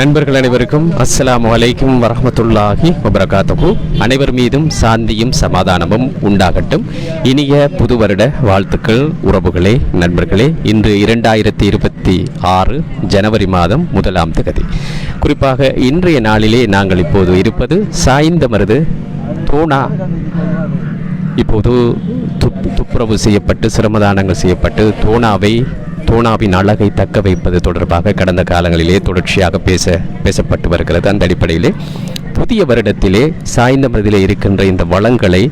நண்பர்கள் அனைவருக்கும் அஸ்ஸலாமு அலைக்கும் வரஹ்மத்துல்லாஹி வபரகாத்துஹு. அனைவர் மீதும் சாந்தியும் சமாதானமும் உண்டாகட்டும். இனிய புது வருட வாழ்த்துக்கள் உறவுகளே, நண்பர்களே. இன்று 2026 ஜனவரி மாதம் 1ஆம் தேதி. குறிப்பாக இன்றைய நாளிலே நாங்கள் இப்போது இருப்பது சாய்ந்தமருது தோணா. இப்போது துப்புரவு செய்யப்பட்டு சிரமதானங்கள் செய்யப்பட்டு தோணாவின் அழகை தக்க வைப்பது தொடர்பாக கடந்த காலங்களிலே தொடர்ச்சியாக பேசப்பட்டு வருகிறது. அந்த அடிப்படையிலே புதிய வருடத்திலே சாய்ந்தமருதிலே இருக்கின்ற இந்த வளங்களை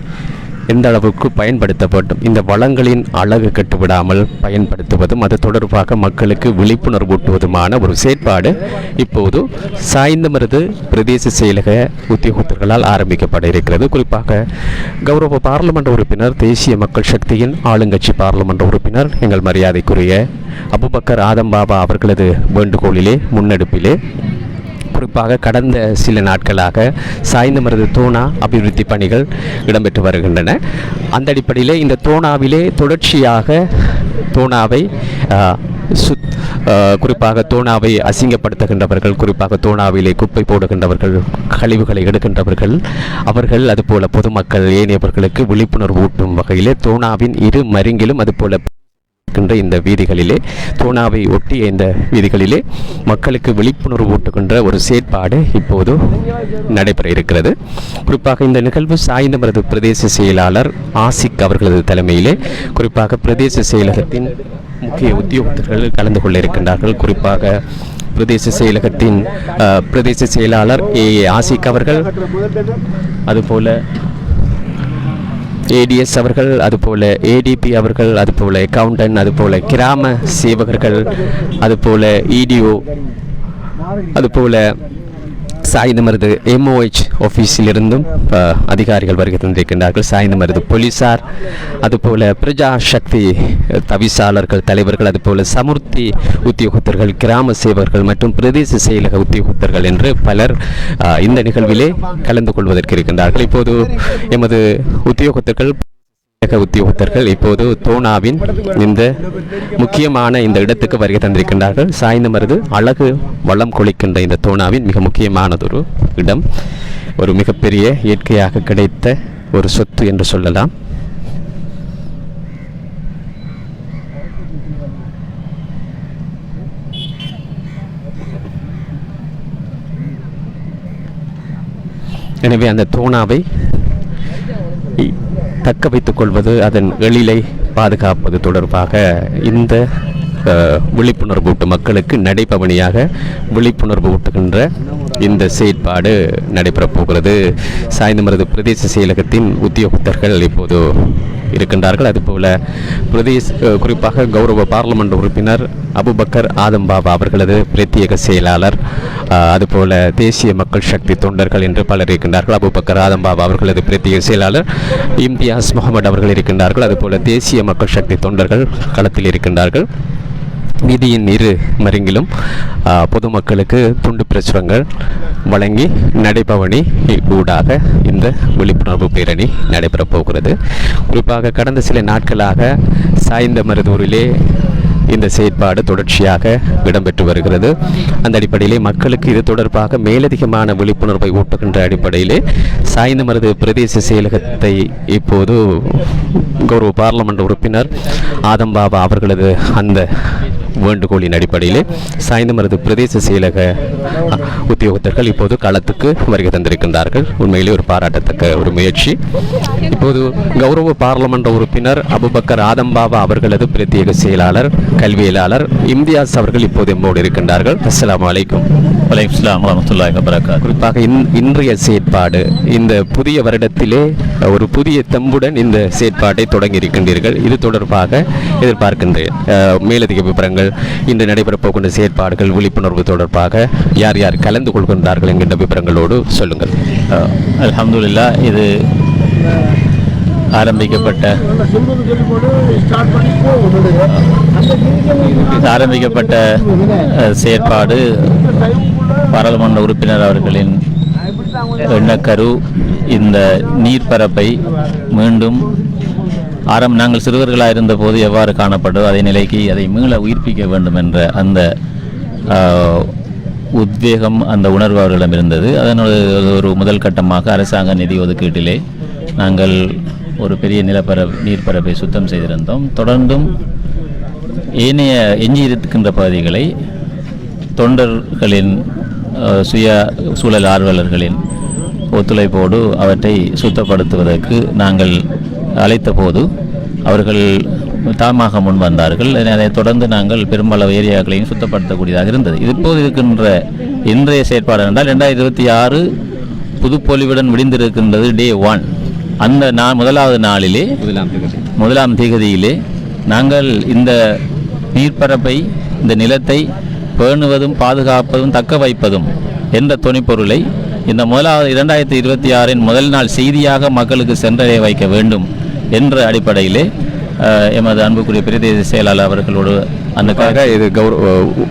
எந்த அளவுக்கு பயன்படுத்தப்படும், இந்த வளங்களின் அழகு கட்டுவிடாமல் பயன்படுத்துவதும் அது தொடர்பாக மக்களுக்கு விழிப்புணர்வூட்டுவதுமான ஒரு செயற்பாடு இப்போது சாய்ந்தமருது பிரதேச செயலக உத்தியோகத்தர்களால் ஆரம்பிக்கப்பட இருக்கிறது. குறிப்பாக கௌரவ பாராளுமன்ற உறுப்பினர், தேசிய மக்கள் சக்தியின் ஆளுங்கட்சி பாராளுமன்ற உறுப்பினர், எங்கள் மரியாதைக்குரிய அபுபக்கர் ஆதம் பாபா அவர்களது வேண்டுகோளிலே முன்னெடுப்பிலே குறிப்பாக கடந்த சில நாட்களாக சாய்ந்தமருது தோணா அபிவிருத்தி பணிகள் இடம்பெற்று வருகின்றன. அந்த அடிப்படையிலே இந்த தோணாவிலே தொடர்ச்சியாக தோணாவை குறிப்பாக தோணாவை அசிங்கப்படுத்துகின்றவர்கள், குறிப்பாக தோணாவிலே குப்பை போடுகின்றவர்கள், கழிவுகளை எடுக்கின்றவர்கள், அவர்கள் அதுபோல பொதுமக்கள் ஏனையவர்களுக்கு விழிப்புணர்வு ஊட்டும் வகையிலே தோணாவின் இரு மருங்கிலும் அதுபோல இந்த வீதிகளிலே, தோணாவை ஒட்டிய இந்த வீதிகளிலே மக்களுக்கு விழிப்புணர்வு ஊட்டுகின்ற ஒரு செயற்பாடு இப்போது நடைபெற இருக்கிறது. குறிப்பாக இந்த நிகழ்வு சாய்ந்தமருது பிரதேச செயலாளர் ஆசிக் அவர்களது தலைமையிலே குறிப்பாக பிரதேச செயலகத்தின் முக்கிய உத்தியோகத்தர்கள் கலந்து கொள்ள இருக்கின்றார்கள். குறிப்பாக பிரதேச செயலகத்தின் பிரதேச செயலாளர் ஆசிக் அவர்கள், அதுபோல ஏடிஎஸ் அவர்கள், அதுபோல ஏடிபி அவர்கள், அதுபோல அக்கவுண்டன்ட், அதுபோல கிராம சேவகர்கள், அதுபோல இடிஓ, அதுபோல சாய்ந்தமருது MOH ஆஃபீஸிலிருந்தும் அதிகாரிகள் வருகை தந்திருக்கின்றார்கள். சாய்ந்தமருது போலீசார், அதுபோல பிரஜா சக்தி தவிசாளர்கள் தலைவர்கள், அதுபோல சமுர்த்தி உத்தியோகத்தர்கள், கிராம சேவகர்கள் மற்றும் பிரதேச செயலக உத்தியோகத்தர்கள் என்று பலர் இந்த நிகழ்விலே கலந்து கொள்வதற்கு இருக்கின்றார்கள். இப்போது எமது உத்தியோகத்தர்கள் இப்போது தோணாவின் இந்த முக்கியமான இந்த இடத்துக்கு வருகை தந்திருக்கின்றார்கள். சாய்ந்தமருது அழகு வளம் கொளிக்கின்ற இந்த தோணாவின் மிக முக்கியமானதொரு இடம், ஒரு மிகப்பெரிய இயற்கையாக கிடைத்த ஒரு சொத்து என்று சொல்லலாம். எனவே அந்த தோணாவை தக்க வைத்துக் கொள்வது, அதன் எழிலை பாதுகாப்பது தொடர்பாக இந்த விழிப்புணர்வு ஊட்டும் மக்களுக்கு நடைபவனியாக விழிப்புணர்வு ஊட்டுகின்ற இந்த செயற்பாடு நடைபெறப் போகிறது. சாய்ந்தமருது பிரதேச செயலகத்தின் உத்தியோகத்தர்கள் இப்போது இருக்கின்றார்கள். அதுபோல குறிப்பாக கௌரவ பாராளுமன்ற உறுப்பினர் அபுபக்கர் ஆதம் பாபா அவர்களது பிரத்யேக செயலாளர், அதுபோல தேசிய மக்கள் சக்தி தொண்டர்கள் என்று பலர் இருக்கின்றார்கள். அபுபக்கர் ஆதம் பாபா அவர்களது பிரத்யேக செயலாளர் இம்தியாஸ் முகமது அவர்கள் இருக்கின்றார்கள். அதுபோல தேசிய மக்கள் சக்தி தொண்டர்கள் களத்தில் இருக்கின்றார்கள். வீதியின் இரு மருங்கிலும் பொதுமக்களுக்கு துண்டு பிரசுரங்கள் வழங்கி நடைபவனி ஊடாக இந்த விழிப்புணர்வு பேரணி நடைபெறப் போகிறது. குறிப்பாக கடந்த சில நாட்களாக சாய்ந்தமருதூரிலே இந்த செயற்பாடு தொடர்ச்சியாக இடம்பெற்று வருகிறது. அந்த அடிப்படையிலே மக்களுக்கு இது தொடர்பாக மேலதிகமான விழிப்புணர்வை ஊட்டுகின்ற அடிப்படையிலே சாய்ந்தமருது பிரதேச செயலகத்தை இப்போது கௌரவ பாராளுமன்ற உறுப்பினர் ஆதம் பாபா அவர்களது அந்த வேண்டுகோளின் அடிப்படையிலே சாய்ந்தமருது பிரதேச செயலக உத்தியோகத்தர்கள் இப்போது களத்துக்கு வருகை தந்திருக்கின்றார்கள். உண்மையிலே ஒரு பாராட்டத்தக்க ஒரு முயற்சி. இப்போது கௌரவ பாராளுமன்ற உறுப்பினர் அபுபக்கர் ஆதம்பாபா அவர்களது பிரத்யேக செயலாளர் கல்வியலாளர் இம்தியாஸ் அவர்கள் இப்போது எம்மோடு இருக்கின்றார்கள். அஸ்ஸலாமு அலைக்கும். வலைக்கும் ஸலாம் வரஹ்மத்துல்லாஹி வபரகாத்துஹு. குறிப்பாக இன்றைய செயற்பாடு, இந்த புதிய வருடத்திலே ஒரு புதிய தெம்புடன் இந்த செயற்பாட்டை தொடங்கி இருக்கின்றீர்கள். இது தொடர்பாக எதிர்பார்க்கின்றேன் மேலதிக விவரங்கள், இன்று நடைபெறப் போகின்ற செயற்பாடுகள், விழிப்புணர்வு தொடர்பாக யார் யார் கலந்து கொள்கின்றார்கள் என்கின்ற விவரங்களோடு சொல்லுங்கள். அல்ஹம்துலில்லாஹ், இது ஆரம்பிக்கப்பட்ட செயற்பாடு பாராளுமன்ற உறுப்பினர் அவர்களின் எண்ணக்கரு இந்த நீர்ப்பரப்பை மீண்டும் நாங்கள் சிறுவர்களாக இருந்தபோது எவ்வாறு காணப்பட்டோ அதே நிலைக்கு அதை மீள உயிர்ப்பிக்க வேண்டும் என்ற அந்த உத்வேகம், அந்த உணர்வு அவர்களிடம் இருந்தது. அதனோட ஒரு முதல் கட்டமாக அரசாங்க நிதி ஒதுக்கீட்டிலே நாங்கள் ஒரு பெரிய நீர்ப்பரப்பை சுத்தம் செய்திருந்தோம். தொடர்ந்தும் ஏனைய எஞ்சியிருக்கின்ற பகுதிகளை தொண்டர்களின் சுய சூழல் ஆர்வலர்களின் ஒத்துழைப்போடு அவற்றை சுத்தப்படுத்துவதற்கு நாங்கள் அழைத்த போது அவர்கள் தாமாக முன் வந்தார்கள். அதை தொடர்ந்து நாங்கள் பெரும்பாலான ஏரியாக்களையும் சுத்தப்படுத்தக்கூடியதாக இருந்தது. இப்போது இருக்கின்ற இன்றைய செயற்பாடு என்றால் 2026 புதுப்பொலிவுடன் விடிந்திருக்கின்றது டே 1. அந்த முதலாவது நாளிலே முதலாம் திகதியிலே நாங்கள் இந்த நீர்ப்பரப்பை, இந்த நிலத்தை பேணுவதும் பாதுகாப்பதும் தக்க வைப்பதும் என்ற துணைப்பொருளை இந்த முதலாவது 2026 முதல் நாள் செய்தியாக மக்களுக்கு சென்றடைய வைக்க வேண்டும் என்ற அடிப்படையிலே எமது அன்புக்குரிய பிரதேச செயலாளர் அவர்களோடு அந்த இது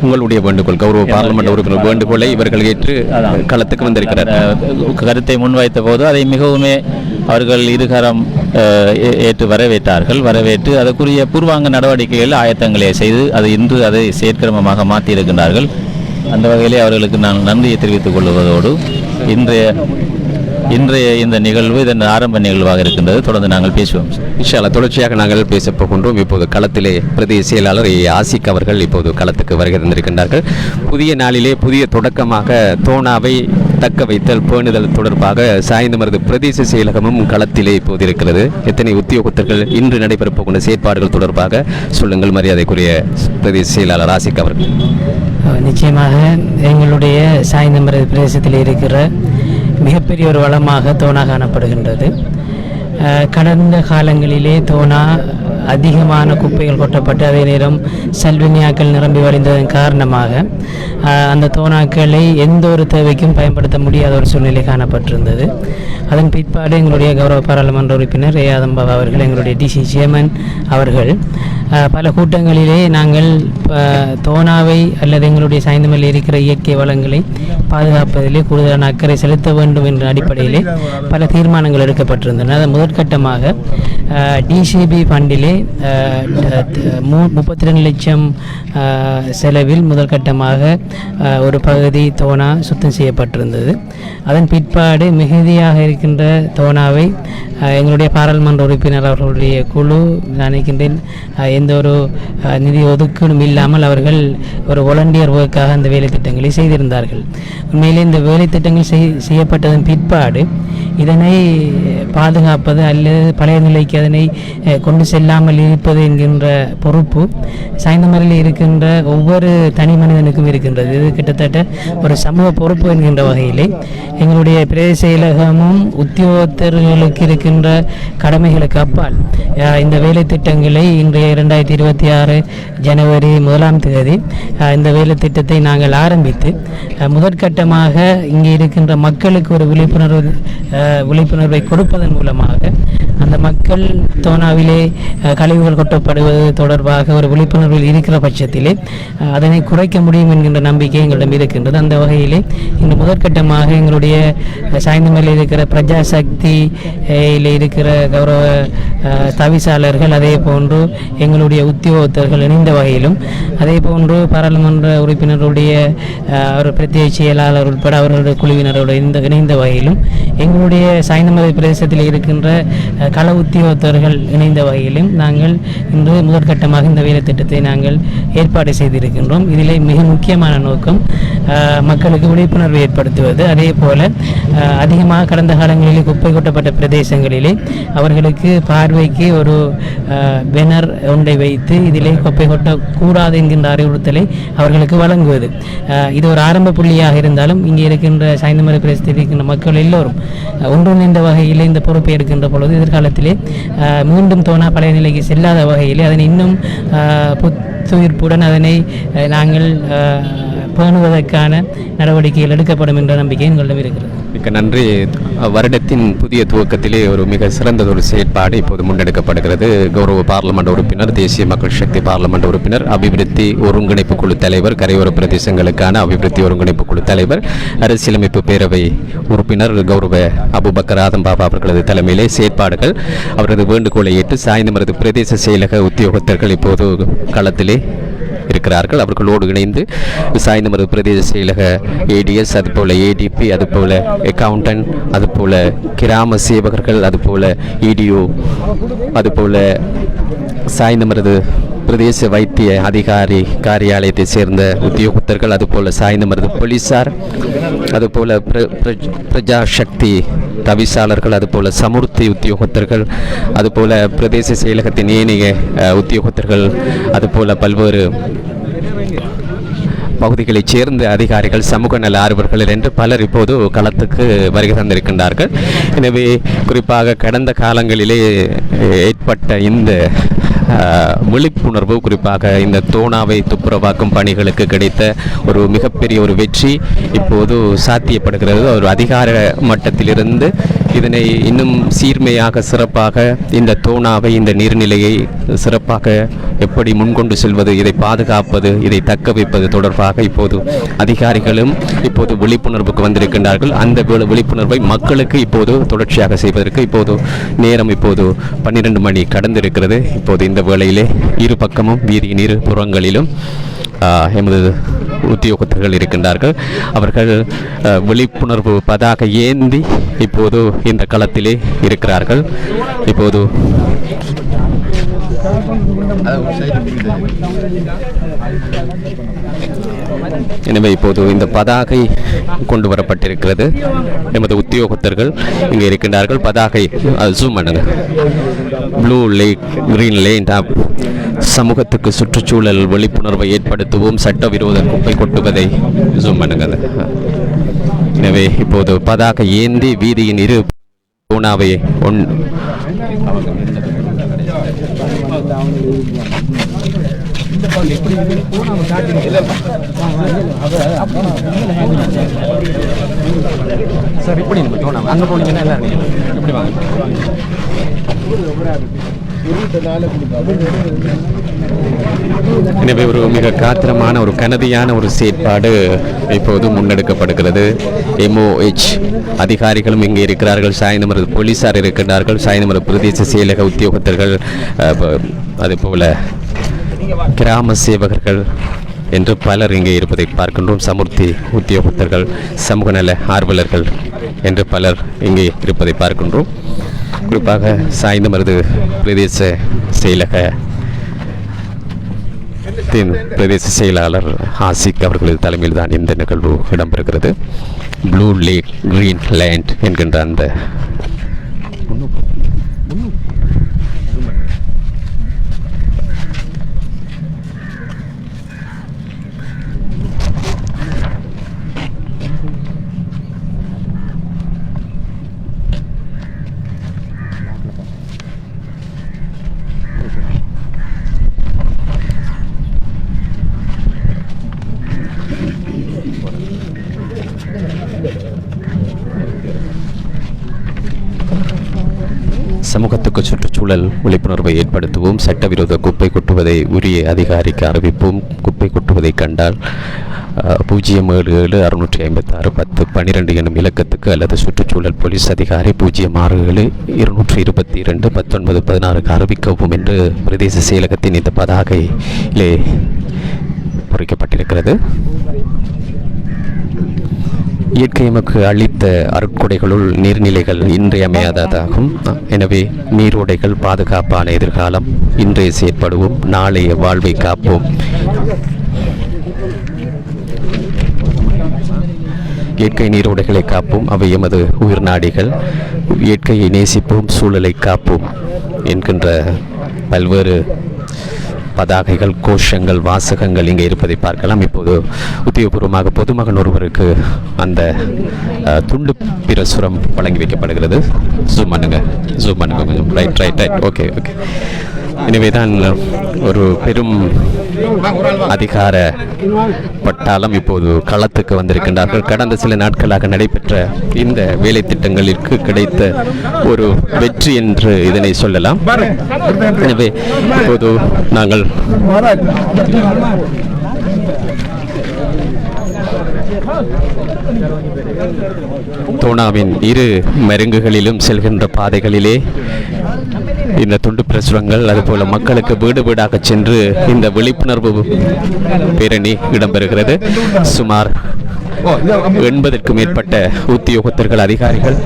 உங்களுடைய வேண்டுகோள், கௌரவ பாராளுமன்ற உறுப்பினர் வேண்டுகோளை இவர்கள் ஏற்று களத்துக்கு வந்திருக்கிறார். கருத்தை முன்வைத்த போது அதை மிகவுமே அவர்கள் இருகரம் ஏற்று வரவேற்று அதற்குரிய பூர்வாங்க நடவடிக்கைகள் ஆயத்தங்களை செய்து இன்று அதை செயற்கிரமமாக மாற்றியிருக்கின்றார்கள். அந்த வகையிலே அவர்களுக்கு நான் நன்றியை தெரிவித்துக் கொள்வதோடு இன்றைய இந்த நிகழ்வு இதன் ஆரம்ப நிகழ்வாக இருக்கின்றது. தொடர்ந்து நாங்கள் பேசுவோம் இன்ஷா அல்லாஹ். தொடர்ச்சியாக நாங்கள் பேசப் போகின்றோம். இப்போது களத்திலே பிரதேச செயலாளர் ஆசிக் அவர்கள் இப்போது களத்துக்கு வருகை தந்திருக்கின்றார்கள். புதிய நாளிலே புதிய தொடக்கமாக தோனாவை தக்க வைத்தல், பேணுதல் தொடர்பாக சாய்ந்தமருது பிரதேச செயலகமும் களத்திலே இப்போது இருக்கிறது. எத்தனை உத்தியோகத்தர்கள், இன்று நடைபெறப் போகின்ற செயற்பாடுகள் தொடர்பாக சொல்லுங்கள் மரியாதைக்குரிய பிரதேச செயலாளர் ஆசிக் அவர்கள். நிச்சயமாக எங்களுடைய சாய்ந்தமருது பிரதேசத்தில் இருக்கிற மிகப்பெரிய ஒரு வளமாக தோனா காணப்படுகின்றது. கடந்த காலங்களிலே தோனா அதிகமான குப்பைகள் கொட்டப்பட்டு அதே நேரம் சல்வினியாக்கள் நிரம்பி வழிந்ததன் காரணமாக அந்த தோனாக்களை எந்த ஒரு தேவைக்கும் பயன்படுத்த முடியாத ஒரு சூழ்நிலை காணப்பட்டிருந்தது. அதன் பிற்பாடு எங்களுடைய கௌரவ பாராளுமன்ற உறுப்பினர் ஆதம்பாபா அவர்கள், எங்களுடைய டிசி சேர்மன் அவர்கள் பல கூட்டங்களிலே நாங்கள் தோனாவை அல்லது எங்களுடைய சாய்ந்தமரில் இருக்கிற இயற்கை வளங்களை பாதுகாப்பதிலே கூடுதலான அக்கறை செலுத்த வேண்டும் என்ற அடிப்படையிலே பல தீர்மானங்கள் எடுக்கப்பட்டிருந்தன. அதன் முதற்கட்டமாக டிசிபி ஃபண்டிலே 32 லட்சம் செலவில் முதல் கட்டமாக ஒரு பகுதி தோனா சுத்தம் செய்யப்பட்டிருந்தது. அதன் பிற்பாடு மிகுதியாக இருக்கின்ற தோனாவை எங்களுடைய பாராளுமன்ற உறுப்பினர் அவர்களுடைய குழு நினைக்கின்றேன் எந்த ஒரு நிதி ஒதுக்கீடும் இல்லாமல் அவர்கள் ஒரு வாலண்டியர் ஒர்க்காக அந்த வேலை திட்டங்களை செய்திருந்தார்கள். உண்மையிலே இந்த வேலை திட்டங்கள் செய்யப்பட்டதன் பிற்பாடு இதனை பாதுகாப்பது அல்லது பழைய நிலைக்கு அதனை கொண்டு செல்லாமல் இருப்பது என்கின்ற பொறுப்பு சாய்ந்தமரில் இருக்கின்ற ஒவ்வொரு தனி மனிதனுக்கும் இருக்கின்றது. இது கிட்டத்தட்ட ஒரு சமூக பொறுப்பு என்கின்ற வகையிலே எங்களுடைய பிரதேச செயலகமும் உத்தியோகத்தர்களுக்கு இருக்கின்ற கடமைகளுக்கு அப்பால் இந்த வேலை திட்டங்களை இன்றைய 2026 ஜனவரி 1ஆம் தேதி இந்த வேலை திட்டத்தை நாங்கள் ஆரம்பித்து முதற்கட்டமாக இங்கே இருக்கின்ற மக்களுக்கு ஒரு விழிப்புணர்வை கொடுப்பதன் மூலமாக அந்த மக்கள் தோனாவிலே கழிவுகள் கொட்டப்படுவது தொடர்பாக ஒரு விழிப்புணர்வில் இருக்கிற பட்சத்திலே அதனை குறைக்க முடியும் என்கின்ற நம்பிக்கை எங்களிடம் இருக்கின்றது. அந்த வகையிலே இந்த முதற்கட்டமாக எங்களுடைய சாய்ந்தமரில் இருக்கிற பிரஜாசக்தியில் இருக்கிற கௌரவ தவிசாளர்கள், அதே போன்று எங்களுடைய உத்தியோகத்தர்கள் இணைந்த வகையிலும், அதே போன்று பாராளுமன்ற உறுப்பினருடைய ஒரு பிரத்யேக செயலாளர் உட்பட அவர்களுடைய குழுவினரோடு இணைந்த வகையிலும் எங்களுடைய சாய்ந்தமரி பிரதேசத்தில் இருக்கின்ற கள உத்தியோகத்தர்கள் இணைந்த வகையிலும் நாங்கள் இன்று முதற்கட்டமாக இந்த வேலை திட்டத்தை நாங்கள் ஏற்பாடு செய்திருக்கின்றோம். இதிலே மிக முக்கியமான நோக்கம் மக்களுக்கு விழிப்புணர்வு ஏற்படுத்துவது. அதே போல அதிகமாக கடந்த காலங்களில் குப்பை கொட்டப்பட்ட பிரதேசங்களிலே அவர்களுக்கு பார்வைக்கு ஒரு பேனர் ஒன்றை வைத்து இதிலே குப்பை கொட்டக்கூடாது என்கின்ற அறிவுறுத்தலை அவர்களுக்கு வழங்குவது. இது ஒரு ஆரம்ப புள்ளியாக இருந்தாலும் இங்கே இருக்கின்ற சாய்ந்தமலை பிரதேசத்தில் இருக்கின்ற மக்கள் எல்லோரும் ஒன்றிணைந்த வகையில் இந்த பொறுப்பை எடுக்கின்ற பொழுது எதிர்காலத்திலே மீண்டும் தோணா பழைய நிலைக்கு செல்லாத வகையிலே அதனை இன்னும் புத்துயிர்ப்புடன் அதனை நாங்கள் பேணுவதற்கான நடவடிக்கைகள் எடுக்கப்படும் என்ற நம்பிக்கை எங்களிடம் இருக்கிறது. மிக்க நன்றி. வருடத்தின் புதிய துவக்கத்திலே ஒரு மிக சிறந்ததொரு செயற்பாடு இப்போது முன்னெடுக்கப்படுகிறது. கௌரவ பார்லமெண்ட் உறுப்பினர், தேசிய மக்கள் சக்தி பார்லமெண்ட் உறுப்பினர், அபிவிருத்தி ஒருங்கிணைப்பு குழு தலைவர், கரையோர பிரதேசங்களுக்கான அபிவிருத்தி ஒருங்கிணைப்பு குழு தலைவர், அரசியலமைப்பு பேரவை உறுப்பினர் கௌரவ அபுபக்கர் ஆதம் பாபா அவர்களது தலைமையிலே செயற்பாடுகள் அவரது வேண்டுகோளை ஏற்று சாய்ந்தமரது பிரதேச செயலக உத்தியோகத்தர்கள் இப்போது களத்திலே இருக்கிறார்கள். அவர்களோடு இணைந்து சாய்ந்தமரது பிரதேச செயலக ஏடிஎஸ், அதுபோல ஏடிபி, அதுபோல அக்கவுண்டன்ட், அதுபோல கிராம சேவகர்கள், அதுபோல இடிஓ, அதுபோல சாய்ந்தமரது பிரதேச வைத்திய அதிகாரி காரியாலயத்தை சேர்ந்த உத்தியோகத்தர்கள், அதுபோல சாய்ந்தமரது போலீசார், அதுபோல பிரஜா சக்தி தவிசாளர்கள், அதுபோல சமுர்த்தி உத்தியோகத்தர்கள், அதுபோல பிரதேச செயலகத்தின் ஏனைய உத்தியோகத்தர்கள், அதுபோல பல்வேறு பகுதிகளைச் சேர்ந்த அதிகாரிகள், சமூக நல ஆர்வலர்கள் என்று பலர் இப்போது களத்துக்கு வருகை தந்திருக்கின்றார்கள். எனவே குறிப்பாக கடந்த காலங்களிலே ஏற்பட்ட இந்த விழிப்புணர்வு, குறிப்பாக இந்த தோணாவை துப்புரவாக்கும் பணிகளுக்கு கிடைத்த ஒரு மிகப்பெரிய ஒரு வெற்றி இப்போது சாத்தியப்படுகிறது. ஒரு அதிகார மட்டத்திலிருந்து இதனை இன்னும் சீர்மையாக சிறப்பாக இந்த தோணாவை, இந்த நீர்நிலையை சிறப்பாக எப்படி முன்கொண்டு செல்வது, இதை பாதுகாப்பது, இதை தக்க வைப்பது தொடர்பாக இப்போது அதிகாரிகளும் இப்போது விழிப்புணர்வுக்கு வந்திருக்கின்றார்கள். அந்த விழிப்புணர்வை மக்களுக்கு இப்போது தொடர்ச்சியாக செய்வதற்கு இப்போது நேரம் இப்போது 12 மணி கடந்திருக்கிறது. இப்போது இந்த வேளையிலே இரு பக்கமும் வீதியின் இரு புறங்களிலும் எமது உத்தியோகத்தர்கள் இருக்கின்றார்கள். அவர்கள் விழிப்புணர்வு பதாக ஏந்தி இப்போது இந்த களத்திலே இருக்கிறார்கள். இப்போது எனவே இப்போது இந்த பதாகை கொண்டு வரப்பட்டிருக்கிறது. எமது உத்தியோகத்தர்கள் இங்கே இருக்கின்றார்கள். பதாகை ஜூம் பண்ணுங்க. ப்ளூ லேக் கிரீன் லேண்ட் சமூகத்துக்கு சுற்றுச்சூழல் விழிப்புணர்வை ஏற்படுத்துவோம், சட்டவிரோத குப்பை கொட்டுவதை ஜூம் பண்ணுங்க. எனவே இப்போது பதாகை ஏந்தி வீதியின் இரு தோணாவை சார் இப்படி தோணாம அங்கே போனீங்கன்னா எல்லாரும் இப்படி வாங்க. எனவே ஒரு மிக காத்திரமான ஒரு கனதியான ஒரு செயற்பாடு இப்போது முன்னெடுக்கப்படுகிறது. MOH அதிகாரிகளும் இங்கே இருக்கிறார்கள். சாய்ந்தமரது போலீசார் இருக்கின்றார்கள். சாய்ந்தமரது பிரதேச செயலக உத்தியோகத்தர்கள், அதுபோல கிராம சேவகர்கள் என்று பலர் இங்கே இருப்பதை பார்க்கின்றோம். சமுர்த்தி உத்தியோகத்தர்கள், சமூக நல ஆர்வலர்கள் என்று பலர் இங்கே இருப்பதை பார்க்கின்றோம். குறிப்பாக சாய்ந்தமரது பிரதேச செயலக பிரதேச செயலாளர் ஆசிக் அவர்களது தலைமையில் தான் இந்த நிகழ்வு இடம்பெறுகிறது. ப்ளூ லேக் கிரீன் லேண்ட் என்கின்ற அந்த சமூகத்துக்கு சுற்றுச்சூழல் விழிப்புணர்வை ஏற்படுத்துவோம், சட்டவிரோத குப்பை கொட்டுவதை உரிய அதிகாரிக்கு அறிவிப்போம், குப்பை கொட்டுவதை கண்டால் 077-656-10-12 எனும் இலக்கத்துக்கு அல்லது சுற்றுச்சூழல் போலீஸ் அதிகாரி 067-222-19-16 அறிவிக்கவும் என்று பிரதேச செயலகத்தின் இந்த பதாகையிலே பொறிக்கப்பட்டிருக்கிறது. இயற்கை எமக்கு அளித்த அருட்கொடைகளுள் நீர்நிலைகள் இன்றியமையாததாகும். எனவே நீரோடைகள் பாதுகாப்பான எதிர்காலம். இன்றைய செயற்படுவோம், நாளைய வாழ்வை காப்போம். இயற்கை நீரோடைகளை காப்போம், அவை எமது உயிர் நாடிகள். இயற்கையை நேசிப்போம், சூழலை காப்போம் என்கின்ற பல்வேறு பதாகைகள், கோஷங்கள், வாசகங்கள் இங்கே இருப்பதை பார்க்கலாம். இப்போது உத்தியோகபூர்வமாக பொதுமகன் ஒருவருக்கு அந்த துண்டு பிரசுரம் வழங்கி வைக்கப்படுகிறது. ஜூம் பண்ணுங்க கொஞ்சம். Right okay. எனவே தான் ஒரு பெரும் அதிகார பட்டாளம் இப்போது களத்துக்கு வந்திருக்கின்றார்கள். கடந்த சில நாட்களாக நடைபெற்ற இந்த வேலை திட்டங்களிற்கு கிடைத்த ஒரு வெற்றி என்று இதனை சொல்லலாம். எனவே இப்போது நாங்கள் தோனாவின் இரு மருங்குகளிலும் செல்கின்ற பாதைகளிலே இந்த துண்டு பிரசுரங்கள், அதுபோல மக்களுக்கு வீடு வீடாக சென்று இந்த விழிப்புணர்வு பேரணி இடம்பெறுகிறது. சுமார் 80க்கும் மேற்பட்ட உத்தியோகத்தர்கள், அதிகாரிகள்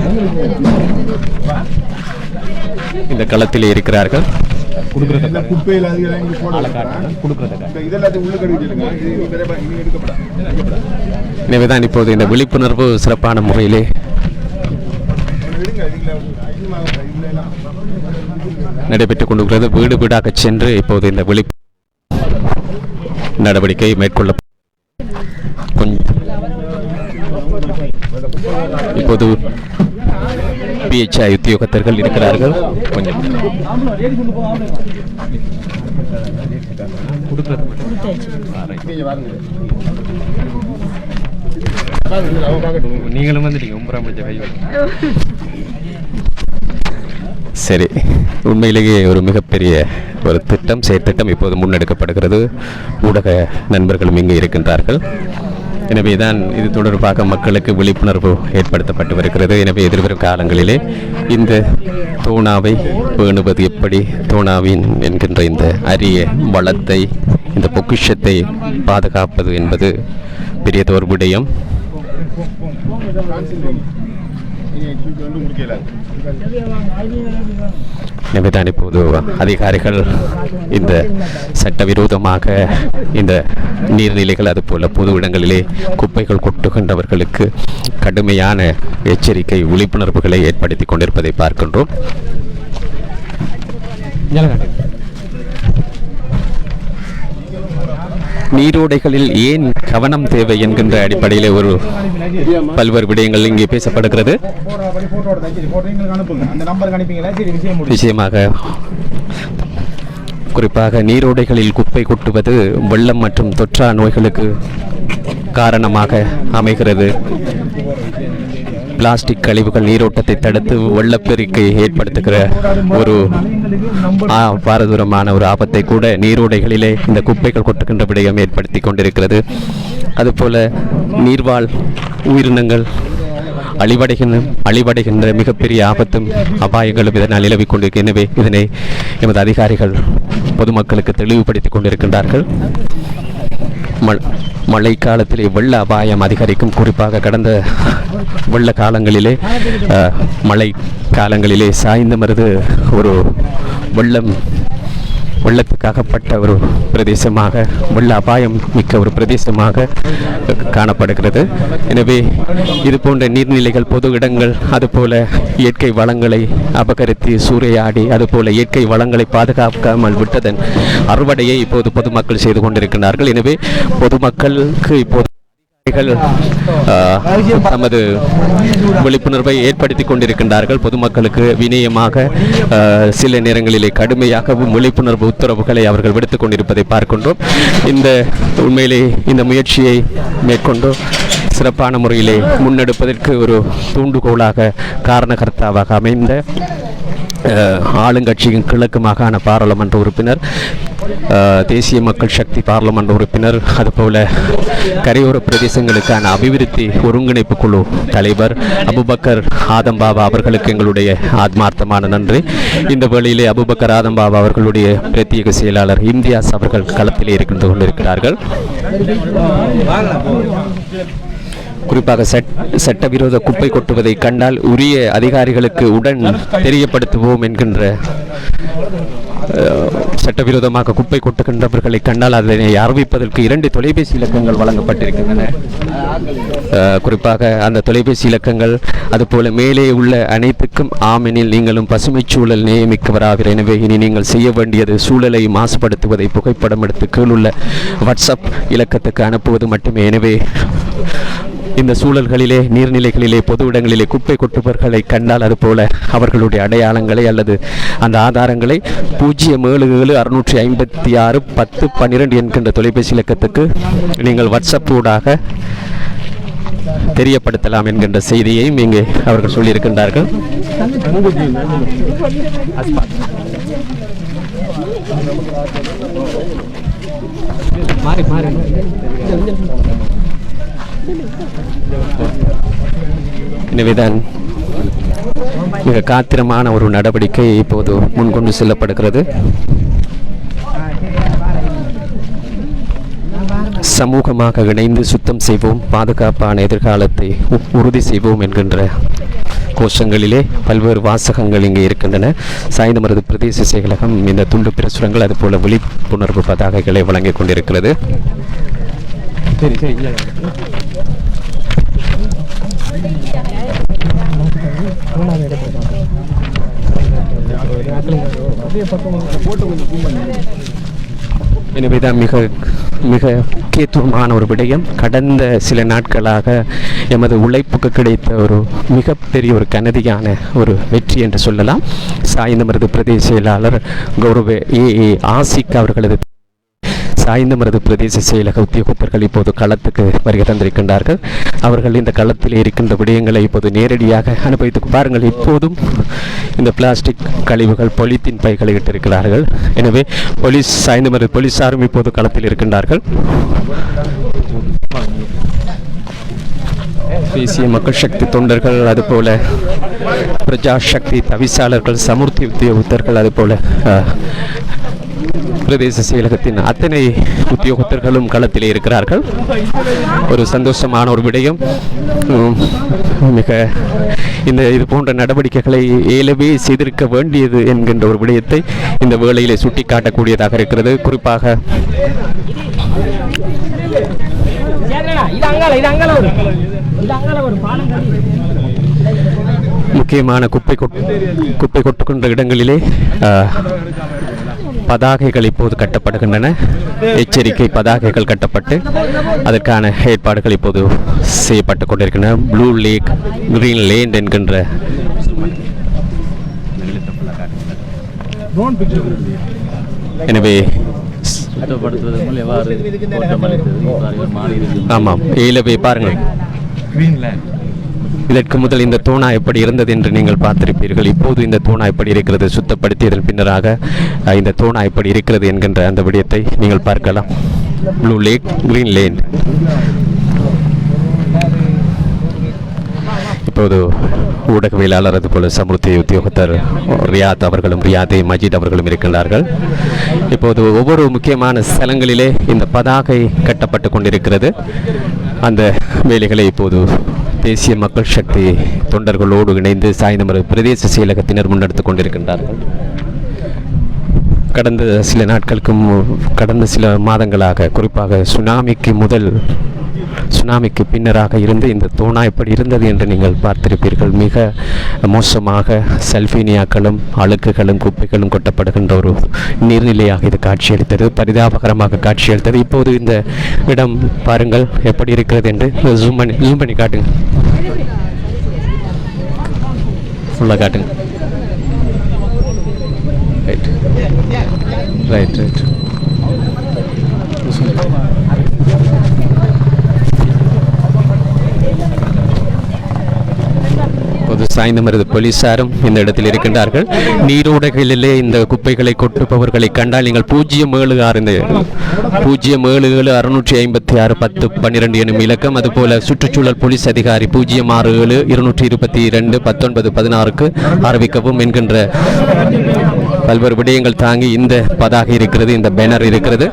இந்த களத்திலே இருக்கிறார்கள். எனவேதான் இப்போது இந்த விழிப்புணர்வு சிறப்பான முறையிலே நடைபெற்றுக் கொண்டிருக்கிறது. வீடு வீடாக சென்று இப்போது இந்த விழிப்பு நடவடிக்கை மேற்கொள்ள இப்போது PHI உத்தியோகத்தர்கள் இருக்கிறார்கள். கொஞ்சம் நீங்களும் வந்துட்டீங்க. சரி, உண்மையிலேயே ஒரு மிகப்பெரிய ஒரு திட்டம், செயற்திட்டம் இப்போது முன்னெடுக்கப்படுகிறது. ஊடக நண்பர்களும் இங்கே இருக்கின்றார்கள். எனவே தான் இது தொடர்பாக மக்களுக்கு விழிப்புணர்வு ஏற்படுத்தப்பட்டு வருகிறது. எனவே எதிர்வரும் காலங்களிலே இந்த தோனாவை பேணுவது எப்படி, தோனாவின் என்கின்ற இந்த அரிய வளத்தை, இந்த பொக்கிஷத்தை பாதுகாப்பது என்பது பெரியதோர் விடயம். எனவேதான் இப்போது அதிகாரிகள் இந்த சட்டவிரோதமாக இந்த நீர்நிலைகள், அதுபோல பொது இடங்களிலே குப்பைகள் கொட்டுகின்றவர்களுக்கு கடுமையான எச்சரிக்கை, விழிப்புணர்வுகளை ஏற்படுத்தி கொண்டிருப்பதை பார்க்கின்றோம். நீரோடைகளில் ஏன் கவனம் தேவை என்கின்ற அடிப்படையில் ஒரு பல்வேறு விடயங்கள் இங்கே பேசப்படுகிறது. நிச்சயமாக குறிப்பாக நீரோடைகளில் குப்பை கொட்டுவது வெள்ளம் மற்றும் தொற்றா நோய்களுக்கு காரணமாக அமைகிறது. பிளாஸ்டிக் கழிவுகள் நீரோட்டத்தை தடுத்து வெள்ளப்பெருக்கை ஏற்படுத்துகிற ஒரு பாரதூரமான ஒரு ஆபத்தை கூட நீரோடைகளிலே இந்த குப்பைகள் கொட்டுகின்ற விடயம் ஏற்படுத்தி கொண்டிருக்கிறது. அதுபோல நீர்வாழ் உயிரினங்கள் அழிவடைகின்ற மிகப்பெரிய ஆபத்தும் அபாயங்களும் இதனால் நிலவிக் கொண்டிருக்கிறது. எனவே இதனை எமது அதிகாரிகள் பொதுமக்களுக்கு தெளிவுபடுத்திக் கொண்டிருக்கின்றார்கள். மழை காலத்திலே வெள்ள அபாயம் அதிகரிக்கும். குறிப்பாக கடந்த வெள்ள காலங்களிலே, மழை காலங்களிலே சாய்ந்த மருது ஒரு வெள்ளத்துக்கு அகப்பட்ட ஒரு பிரதேசமாக, வெள்ள அபாயம் மிக்க ஒரு பிரதேசமாக காணப்படுகிறது. எனவே இது போன்ற நீர்நிலைகள், பொது இடங்கள், அதுபோல இயற்கை வளங்களை அபகரித்து சூறையாடி, அதுபோல இயற்கை வளங்களை பாதுகாக்காமல் விட்டதன் அறுவடையை இப்போது பொதுமக்கள் செய்து கொண்டிருக்கிறார்கள். எனவே பொதுமக்களுக்கு இப்போது தமது விழிப்புணர்வை ஏற்படுத்தி கொண்டிருக்கின்றார்கள். பொதுமக்களுக்கு வினயமாக, சில நேரங்களிலே கடுமையாகவும் விழிப்புணர்வு உத்தரவுகளை அவர்கள் விடுத்துக் கொண்டிருப்பதை பார்க்கின்றோம். இந்த உண்மையிலே இந்த முயற்சியை மேற்கொண்டு சிறப்பான முறையிலே முன்னெடுப்பதற்கு ஒரு தூண்டுகோலாக, காரணகர்த்தாவாக அமைந்த ஆளுங்கட்சியின் கிழக்கு மாகாண பாராளுமன்ற உறுப்பினர், தேசிய மக்கள் சக்தி பாராளுமன்ற உறுப்பினர், அதுபோல கரையோர பிரதேசங்களுக்கான அபிவிருத்தி ஒருங்கிணைப்பு குழு தலைவர் அபுபக்கர் ஆதம்பாபா அவர்களுக்கு எங்களுடைய ஆத்மார்த்தமான நன்றி. இந்த வேளையிலே அபுபக்கர் ஆதம்பாபா அவர்களுடைய பிரத்யேக செயலாளர் இம்தியாஸ் அவர்கள் களத்திலே இருந்து கொண்டிருக்கிறார்கள். குறிப்பாக சட்டவிரோத குப்பை கொட்டுவதை கண்டால் உரிய அதிகாரிகளுக்கு உடன் தெரியப்படுத்துவோம் என்கின்ற சட்டவிரோதமாக குப்பை கொட்டுகின்றவர்களை கண்டால் அதனை அறிவிப்பதற்கு 2 தொலைபேசி இலக்கங்கள் வழங்கப்பட்டிருக்கின்றன. குறிப்பாக அந்த தொலைபேசி இலக்கங்கள் அதுபோல மேலே உள்ள அனைத்துக்கும் ஆமெனில் நீங்களும் பசுமை சூழல் நியமிக்கவராகிற. எனவே இனி நீங்கள் செய்ய வேண்டியது சூழலை மாசுபடுத்துவதை புகைப்படம் எடுத்து கீழுள்ள வாட்ஸ்அப் இலக்கத்துக்கு அனுப்புவது மட்டுமே. எனவே இந்த சூழல்களிலே, நீர்நிலைகளிலே, பொது இடங்களிலே குப்பை கொட்டுபவர்களை கண்டால் அதுபோல அவர்களுடைய அடையாளங்களை அல்லது அந்த ஆதாரங்களை 077-656-1012 என்கின்ற தொலைபேசி இலக்கத்துக்கு நீங்கள் வாட்ஸ்அப் ஊடாக தெரியப்படுத்தலாம் என்கின்ற செய்தியையும் இங்கே அவர்கள் சொல்லியிருக்கின்றார்கள். எனவேதான் மிக காத்திரமான ஒரு நடவடிக்கை இப்போது முன்கொண்டு செல்லப்படுகிறது. சமூகமாக இணைந்து சுத்தம் செய்வோம், பாதுகாப்பான எதிர்காலத்தை உறுதி செய்வோம் என்கின்ற கோஷங்களிலே பல்வேறு வாசகங்கள் இங்கே இருக்கின்றன. சாய்ந்தமருது பிரதேச செயலகம் இந்த துண்டு பிரசுரங்கள் அதுபோல விழிப்புணர்வு பதாகைகளை வழங்கிக் கொண்டிருக்கிறது. எனவேதான் மிக மிக முக்கியத்துவமான ஒரு விடயம். கடந்த சில நாட்களாக எமது உழைப்புக்கு கிடைத்த ஒரு மிகப்பெரிய ஒரு கனதியான ஒரு வெற்றி என்று சொல்லலாம். சாய்ந்தமருது பிரதேச செயலாளர் கௌரவ ஆசிக் அவர்களது சாய்ந்தமருது பிரதேச செயலக உத்தியோகத்தர்கள் இப்போது களத்துக்கு வருகை தந்திருக்கின்றார்கள். அவர்கள் இந்த களத்தில் இருக்கின்ற விடயங்களை இப்போது நேரடியாக அனுபவித்து பாருங்கள். இப்போதும் இந்த பிளாஸ்டிக் கழிவுகள் பொலித்தீன் பைகளை இட்டிருக்கிறார்கள். எனவே சாய்ந்தமருது போலீசாரும் இப்போது களத்தில் இருக்கின்றார்கள். தேசிய மக்கள் சக்தி தொண்டர்கள் அதுபோல பிரஜா சக்தி தவிசாளர்கள் சமுர்த்தி உத்தியோகத்தர்கள் அதுபோல பிரதேச செயலகத்தின் அத்தனை உத்தியோகத்தர்களும் களத்திலே இருக்கிறார்கள். ஒரு சந்தோஷமான ஒரு விடயம். மிக இது போன்ற நடவடிக்கைகளை ஏலவே செய்திருக்க வேண்டியது என்கின்ற ஒரு விடயத்தை இந்த வேளையிலே சுட்டிக்காட்டக்கூடியதாக இருக்கிறது. குறிப்பாக முக்கியமான குப்பை கொட்டுகின்ற இடங்களிலே பதாகைகள் இப்போது கட்டப்படுகின்றன. எச்சரிக்கை பதாகைகள் கட்டப்பட்டு அதற்கான ஏற்பாடுகள் இப்போது செய்யப்பட்டு கொண்டிருக்கின்றன. ப்ளூ லேக், கிரீன் லேண்ட் என்கின்ற எனவே ஆமாம் ஏலவே பாருங்கள். இதற்கு முதல் இந்த தோணா எப்படி இருந்தது என்று நீங்கள் பார்த்திருப்பீர்கள். இப்போது இந்த தோணா எப்படி இருக்கிறது, சுத்தப்படுத்தியதன் பின்னராக இந்த தோணா எப்படி இருக்கிறது என்கின்ற அந்த விடயத்தை நீங்கள் பார்க்கலாம். Blue lake, green land. இப்போது ஊடகவியலாளர் அதுபோல சமுர்த்தி உத்தியோகத்தர் ரியாத் அவர்களும் மஜீத் அவர்களும் இருக்கின்றார்கள். இப்போது ஒவ்வொரு முக்கியமான ஸ்தலங்களிலே இந்த பதாகை கட்டப்பட்டு கொண்டிருக்கிறது. அந்த வேலைகளை இப்போது தேசிய மக்கள் சக்தி தொண்டர்களோடு இணைந்து சாய்ந்தமருது பிரதேச செயலகத்தினர் முன்னெடுத்து கொண்டிருக்கின்றார்கள். கடந்த சில மாதங்களாக குறிப்பாக சுனாமிக்கு பின்னராக இருந்து இந்த தோணா எப்படி இருந்தது என்று நீங்கள் பார்த்திருப்பீர்கள். மிக மோசமாக சல்பீனியாக்களும் அழுக்குகளும் குப்பைகளும் கொட்டப்படுகின்ற ஒரு நீர்நிலையாக இது காட்சியளித்தது. பரிதாபகரமாக காட்சியளித்தது. இப்போது இந்த இடம் பாருங்கள் எப்படி இருக்கிறது என்று ஜூம் பண்ணி காட்டுங்க. ஃபுல்லாக காட்டுங்க. ரைட். இப்போது சாய்ந்தமருது போலீசாரும் இந்த இடத்தில் இருக்கின்றார்கள். நீரோடைகளிலே இந்த குப்பைகளை கொட்டுபவர்களை கண்டால் நீங்கள் 077-656-1012 எனும் இலக்கம், அதுபோல சுற்றுச்சூழல் போலீஸ் அதிகாரி 067-222-1916 அறிவிக்கவும் என்கின்ற பல்வேறு விடயங்கள் தாங்கி இந்த பதாகை இருக்கிறது, இந்த பேனர் இருக்கிறது.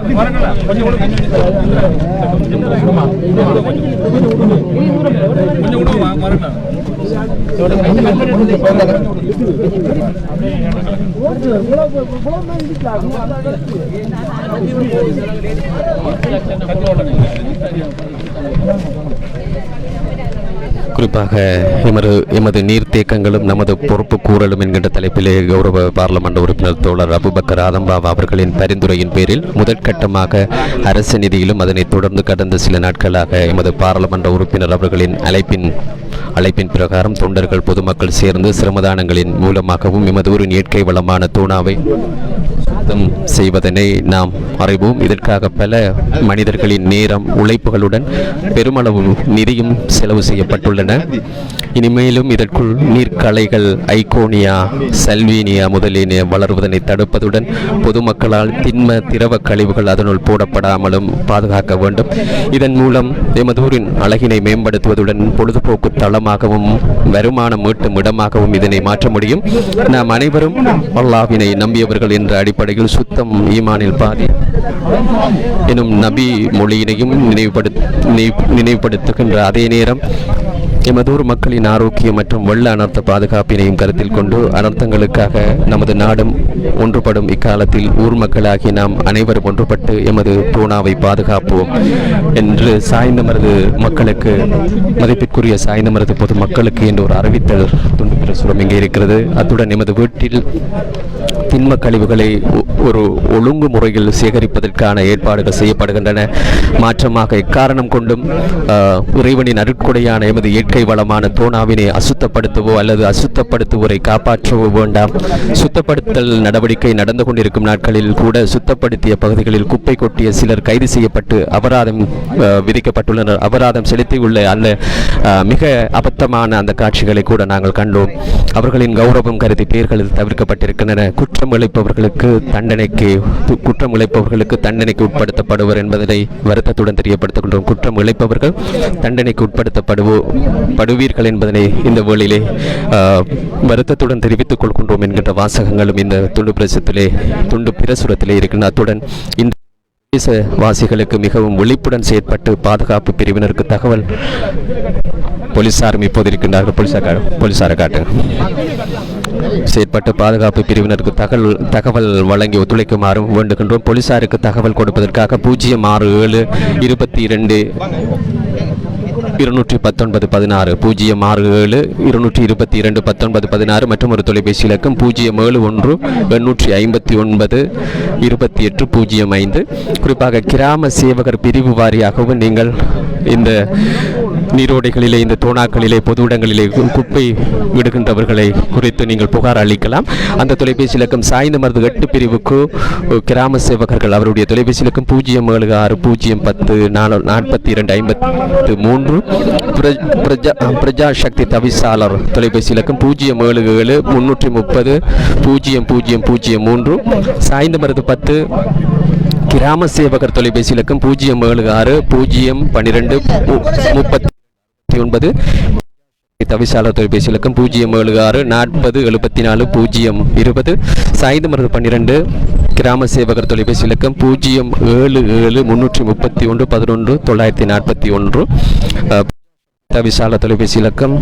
குறிப்பாக எமது நீர்த்தேக்கங்களும் நமது பொறுப்பு கூறலும் என்கின்ற தலைப்பிலே கௌரவ பாராளுமன்ற உறுப்பினர் தோழர் அபுபக்கர் ஆதம்பாவா அவர்களின் பரிந்துரையின் பேரில் முதற்கட்டமாக அரசு நிதியிலும் அதனைத் தொடர்ந்து கடந்த சில நாட்களாக எமது பாராளுமன்ற உறுப்பினர் அவர்களின் அழைப்பின் பிரகாரம் தொண்டர்கள் பொதுமக்கள் சேர்ந்து சிரமதானங்களின் மூலமாகவும் எமது ஊரின் இயற்கை வளமான தூணாவை சுத்தம் செய்வதனை நாம் அறிவோம். இதற்காக பல மனிதர்களின் நேரம் உழைப்புகளுடன் பெருமளவு நிதியும் செலவு செய்யப்பட்டுள்ளன. இனிமேலும் இதற்குள் நீர்க்களைகள் ஐகோனியா சல்வீனியா முதலியன வளர்வதனை தடுப்பதுடன் பொதுமக்களால் திண்ம திரவ கழிவுகள் அதனுள் போடப்படாமலும் பாதுகாக்க வேண்டும். இதன் மூலம் எமதூரின் அழகினை மேம்படுத்துவதுடன் பொழுதுபோக்கு தளமாகவும் வருமானம் ஈட்டும் இடமாகவும் இதனை மாற்ற முடியும். நாம் அனைவரும் அல்லாஹ்வினை நம்பியவர்கள் என்ற அடிப்படையில் சுத்தம் ஈமானில் பாதி எனும் நபி மொழியினையும் நினைவுபடுத்துகின்ற அதே நேரம் எமதூர் மக்களின் ஆரோக்கியம் மற்றும் வெள்ள அனர்த்த பாதுகாப்பினையும் கருத்தில் கொண்டு அனர்த்தங்களுக்காக நமது நாடும் ஒன்றுபடும் இக்காலத்தில் ஊர் மக்களாகி நாம் அனைவரும் ஒன்றுபட்டு எமது தூணாவை பாதுகாப்போம் என்று சாய்ந்தமரது மக்களுக்கு, மதிப்பிற்குரிய சாய்ந்தமரது பொது மக்களுக்கு என்ற ஒரு அறிவித்தல் துண்டு பிரசுரம் இங்கே இருக்கிறது. அத்துடன் எமது வீட்டில் திண்ம கழிவுகளை ஒரு ஒழுங்கு முறையில் சேகரிப்பதற்கான ஏற்பாடுகள் செய்யப்படுகின்றன. மாற்றமாக எக்காரணம் கொண்டும் இறைவனின் அருட்கொடையான எமது இயற்கை வளமான தோணாவினை அசுத்தப்படுத்தவோ அல்லது அசுத்தப்படுத்துவோரை காப்பாற்றவோ வேண்டாம். சுத்தப்படுத்தல் நடவடிக்கை நடந்து கொண்டிருக்கும் நாட்களில் கூட சுத்தப்படுத்திய பகுதிகளில் குப்பை கொட்டிய சிலர் கைது செய்யப்பட்டு அபராதம் விதிக்கப்பட்டுள்ளனர். அபராதம் செலுத்தியுள்ள அந்த மிக அபத்தமான அந்த காட்சிகளை கூட நாங்கள் கண்டோம். அவர்களின் கௌரவம் கருதி பெயர்களில் தவிர்க்கப்பட்டிருக்கின்றன. குற்றம் இழைப்பவர்களுக்கு தண்டனைக்கு உட்படுத்தப்படுவர் என்பதை வருத்தத்துடன் தெரியப்படுத்துகின்றோம். குற்றம் இழைப்பவர்கள் தண்டனைக்கு உட்படுத்தப்படுவீர்கள் என்பதனை இந்த வேளையிலே வருத்தத்துடன் தெரிவித்துக் கொள்கின்றோம் என்கின்ற வாசகங்களும் இந்த துண்டு பிரசுரத்திலே இருக்கின்றன. அத்துடன் இந்த தேசவாசிகளுக்கு மிகவும் விழிப்புடன் செயற்பட்டு பாதுகாப்பு பிரிவினருக்கு தகவல் போலீசாரும் இப்போது இருக்கின்றார்கள். போலீசாரை காட்டுங்க. செயற்பட்டு பாதுகாப்பு பிரிவினருக்கு தகவல் வழங்கி ஒத்துழைக்குமாறும் வேண்டுகின்றோம். போலீசாருக்கு தகவல் கொடுப்பதற்காக 067 22 219 16 067 222 19 16 மற்றும் ஒரு தொலைபேசி இலக்கம் 071 859 28 05. குறிப்பாக கிராம சேவகர் பிரிவு வாரியாகவும் நீங்கள் இந்த நீரோடைகளிலே, இந்த தோணாக்களிலே, பொது இடங்களிலே குப்பை விடுகின்றவர்களை குறித்து நீங்கள் புகார் அளிக்கலாம். அந்த தொலைபேசி இலக்கம் சாய்ந்தமரது 8 பிரிவுக்கு கிராம சேவகர்கள் அவருடைய தொலைபேசி இலக்கம் 076 010 42 53. பிரஜா சக்தி தவிசாளர் தொலைபேசி இலக்கம் 077 330 0003. சாய்ந்தமரது 10 கிராம சேவகர் தொலைபேசி இலக்கம் 076 012 39. தவிசாளர் தொலைபேசி இலக்கம் 076 40 74 020. சாய்ந்தமரது 12 கிராம சேவகர் தொலைபேசி இலக்கம் 077 331 11 941. தவிசாளர் தொலைபேசி இலக்கம்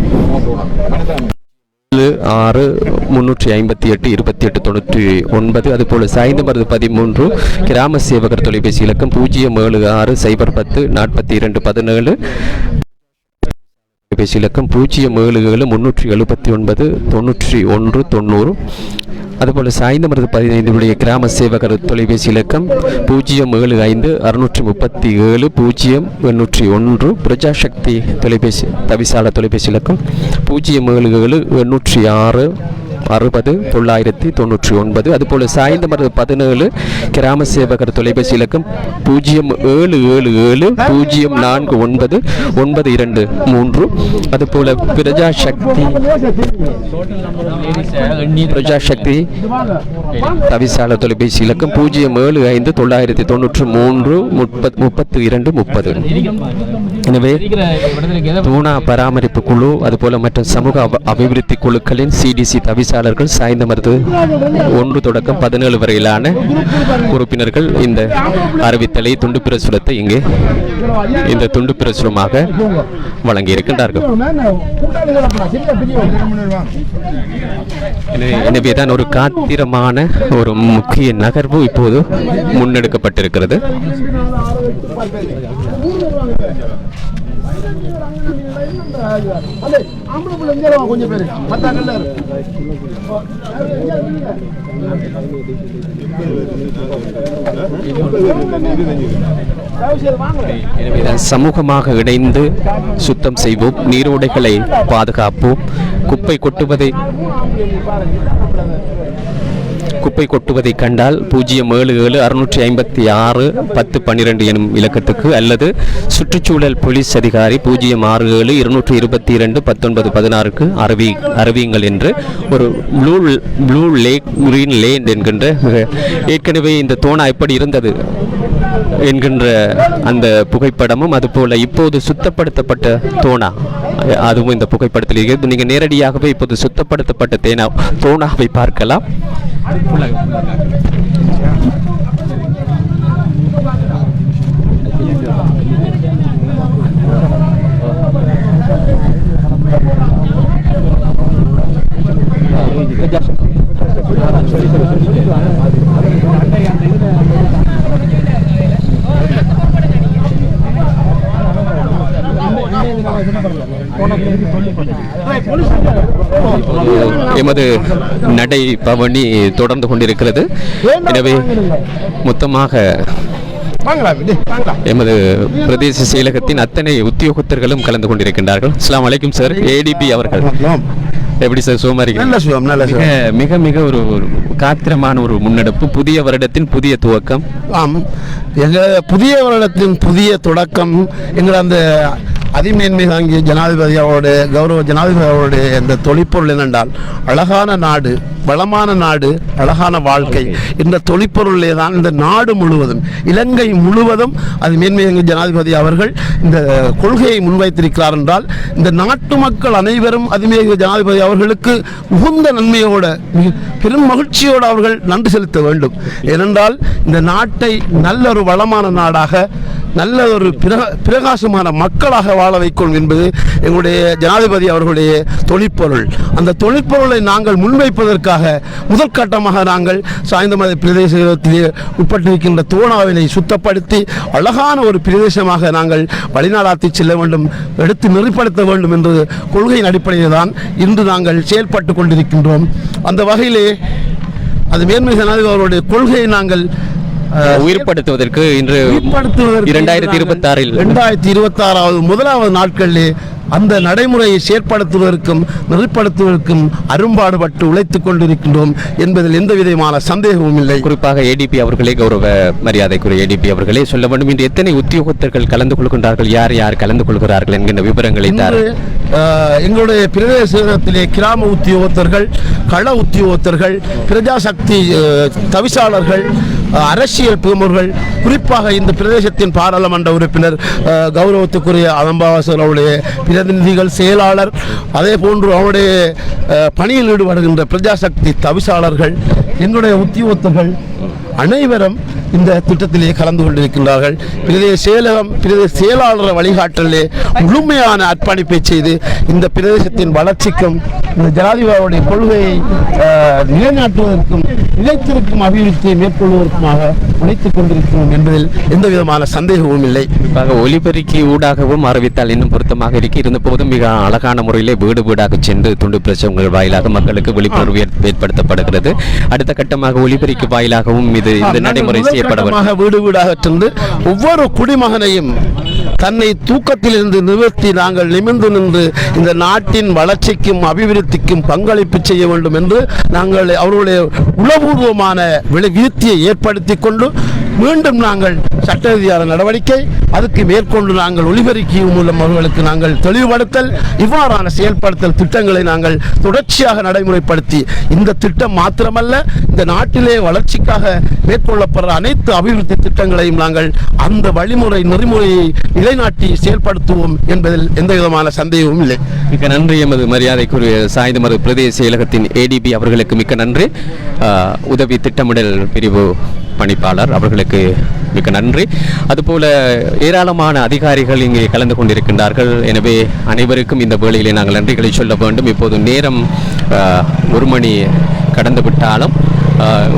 6 358 28 99. அதுபோல சாய்ந்தமரது 13 கிராம சேவகர் தொலைபேசி இலக்கம் 076 010 42 17. தொலைபேசி இலக்கம் 077 379 91 90. அதுபோல சாய்ந்தமரது 15 கிராம சேவகர் தொலைபேசி இலக்கம் 075 637 0801. பிரஜா சக்தி தவிசாளர் தொலைபேசி இலக்கம் 077 806 60 999. அதுபோல சாய்ந்தமரது 17 கிராம சேவகர் தொலைபேசி இலக்கம் 0777 049 923. அதுபோல பிரஜா சக்தி தவிசாளர் தொலைபேசி இலக்கம் 075 993 32 30. எனவே தூணா பராமரிப்பு குழு அதுபோல மற்ற சமூக அபிவிருத்தி குழுக்களின் CDC தவிசாளர் பேச்சாளர்கள் சாய்ந்தமர்ந்து 1 தொடக்கம் 17 வரையிலான உறுப்பினர்கள் இந்த அறிவித்தலை துண்டு பிரசுரத்தை இங்கே இந்த துண்டு பிரசுரமாக வழங்கியிருக்கின்றார்கள். எனவேதான் ஒரு காத்திரமான ஒரு முக்கிய நகர்வு இப்போது முன்னெடுக்கப்பட்டிருக்கிறது. எனவேதான் சமூகமாக இணைந்து சுத்தம் செய்வோம், நீரோடைகளை பாதுகாப்போம், குப்பை கொட்டுவதை கண்டால் 077-656-1012 எனும் இலக்கத்துக்கு அல்லது சுற்றுச்சூழல் போலீஸ் அதிகாரி 067-222-1916க்கு அறிவியுங்கள் என்று ஒரு ப்ளூ லேக் கிரீன் லேண்ட் என்கின்ற ஏற்கனவே இந்த தோணா எப்படி இருந்தது என்கின்ற அந்த புகைப்படமும் அதுபோல இப்போது சுத்தப்படுத்தப்பட்ட தோணா அதுவும் இந்த புகைப்படத்தில் இருக்கிறது. நீங்கள் நேரடியாகவே இப்போது சுத்தப்படுத்தப்பட்ட தோணாவை பார்க்கலாம். எமது நடை பவனி தொடர்ந்து கொண்டிருக்கிறது. எனவே மொத்தமாக எமது பிரதேச செயலகத்தின் அத்தனை உத்தியோகத்தர்களும் கலந்து கொண்டிருக்கின்றார்கள். அஸ்ஸலாமு அலைக்கும் சார். ஏடிபி அவர்கள் எப்படி சார் சுகமா இருக்கீங்க? மிக மிக ஒரு காத்திரமான ஒரு முன்னெடுப்பு, புதிய வருடத்தின் புதிய துவக்கம். ஆம், எங்கள் புதிய வருடத்தின் புதிய தொடக்கம் எங்கள் அந்த அதிமேன்மை தாங்கிய ஜனாதிபதி அவருடைய கௌரவ ஜனாதிபதி அவருடைய இந்த தொழிற்பொருள் என்னென்றால் அழகான நாடு, வளமான நாடு, அழகான வாழ்க்கை. இந்த தொழிற்பொருளே தான் இந்த நாடு முழுவதும், இலங்கை முழுவதும் அதிமேன்மை தாங்கிய ஜனாதிபதி அவர்கள் இந்த கொள்கையை முன்வைத்திருக்கிறார் என்றால் இந்த நாட்டு மக்கள் அனைவரும் அதிமேன்மை ஜனாதிபதி அவர்களுக்கு உகுந்த நன்மையோடு பெரும் மகிழ்ச்சியோடு அவர்கள் நன்றி செலுத்த வேண்டும். ஏனென்றால் இந்த நாட்டை நல்ல ஒரு வளமான நாடாக, நல்ல ஒரு பிரகாசமான மக்களாக வாழ வைக்கும் என்பது எங்களுடைய ஜனாதிபதி அவர்களுடைய தொழிற்பொருள். அந்த தொழிற்பொருளை நாங்கள் முன்வைப்பதற்காக முதல் கட்டமாக நாங்கள் சாய்ந்தமலை பிரதேசத்திலே உட்பட்டிருக்கின்ற தோணாவினை சுத்தப்படுத்தி அழகான ஒரு பிரதேசமாக நாங்கள் வழிநடாத்தி செல்ல வேண்டும், எடுத்து நெறிப்படுத்த வேண்டும் என்ற கொள்கையின் அடிப்படையில் தான் இன்று நாங்கள் செயல்பட்டு கொண்டிருக்கின்றோம். அந்த வகையிலே அது மேன்மை ஜனாதிபதி அவருடைய கொள்கையை நாங்கள் உயிர்படுத்துவதற்கு இன்று 2026 முதலாவது நாட்களிலே அந்த நடைமுறையை செயற்படுத்துவதற்கும் நெறிப்படுத்துவதற்கும் அரும்பாடுபட்டு உழைத்துக் கொண்டிருக்கின்றோம் என்பதில் எந்த விதமான சந்தேகமும் இல்லை. குறிப்பாக ஏடிபி அவர்களே, கௌரவ மரியாதைக்குரிய ஏடிபி அவர்களே சொல்ல வேண்டும், இன்று எத்தனை உத்தியோகத்தர்கள் கலந்து கொள்கின்றார்கள், யார் யார் கலந்து கொள்கிறார்கள் என்கின்ற விவரங்களை எங்களுடைய பிரதேசத்திலே கிராம உத்தியோகத்தர்கள், கள உத்தியோகத்தர்கள், பிரஜாசக்தி தவிசாளர்கள், அரசியல் பிரமுகர்கள், குறிப்பாக இந்த பிரதேசத்தின் பாராளுமன்ற உறுப்பினர் கௌரவத்துக்குரிய அலம்பாவாசர் அவருடைய பிரதிநிதிகள், செயலாளர், அதே போன்று அவருடைய பணியில் ஈடுபடுகின்ற பிரஜாசக்தி தவிசாளர்கள், என்னுடைய உத்தியோகத்தர்கள் அனைவரும் இந்த திட்டத்திலே கலந்து கொண்டிருக்கின்றார்கள். பிரதேச செயலகம், பிரதேச செயலாளர் வழிகாட்டலே முழுமையான அர்ப்பணிப்பை செய்து இந்த பிரதேசத்தின் வளர்ச்சிக்கும் இந்த ஜனாதிபதியுடைய கொள்கையை நிலைநாட்டுவதற்கும் நிலைத்திருக்கும் அபிவிருத்தியை மேற்கொள்வதற்குமாக உழைத்துக் கொண்டிருக்கிறோம் என்பதில் எந்த விதமான சந்தேகமும் இல்லை. ஒலிபெருக்கி ஊடாகவும் அறிவித்தால் இன்னும் பொருத்தமாக இருந்த போதும் மிக அழகான முறையிலே வீடு வீடாக சென்று துண்டு பிரசுரங்கள் வாயிலாக மக்களுக்கு விழிப்புணர்வு ஏற்படுத்தப்படுகிறது. அடுத்த கட்டமாக ஒலிபெருக்கி வாயிலாகவும் இந்த நடைமுறை செய்யப்பட வீடு வீடாக சென்று ஒவ்வொரு குடிமகனையும் தன்னை தூக்கத்திலிருந்து நிறுத்தி நாங்கள் நிமிர்ந்து நின்று இந்த நாட்டின் வளர்ச்சிக்கும் அபிவிருத்திக்கும் பங்களிப்பு செய்ய வேண்டும் என்று நாங்கள் அவர்களுடைய உளபூர்வமான விருத்தியை ஏற்படுத்தி கொண்டு மீண்டும் நாங்கள் சட்ட ரீதியான நடவடிக்கை, அதுக்கு மேற்கொண்டு நாங்கள் ஒலிபெருக்கி மூலம் அவர்களுக்கு நாங்கள் தெளிவுபடுத்தல், இவ்வாறான செயல்படுத்தல் திட்டங்களை நாங்கள் தொடர்ச்சியாக நடைமுறைப்படுத்தி இந்த திட்டம் மாத்திரமல்ல, இந்த நாட்டிலே வளர்ச்சிக்காக மேற்கொள்ளப்படுற அனைத்து அபிவிருத்தி திட்டங்களையும் நாங்கள் அந்த வழிமுறை நெறிமுறையை நிலைநாட்டி செயல்படுத்துவோம் என்பதில் எந்த விதமான சந்தேகமும் இல்லை. மிக்க நன்றி. எமது மரியாதைக்குரிய சாய்ந்தமரு பிரதேச செயலகத்தின் ஏடிபி அவர்களுக்கு மிக்க நன்றி. உதவி திட்டமிடல் பிரிவு பணிப்பாளர் அவர்களுக்கு மிக்க நன்றி. அதுபோல ஏராளமான அதிகாரிகள் இங்கே கலந்து கொண்டிருக்கின்றார்கள். எனவே அனைவருக்கும் இந்த வேளையிலே நாங்கள் நன்றிகளை சொல்ல வேண்டும். இப்போது நேரம் 1 மணி கடந்து விட்டாலும்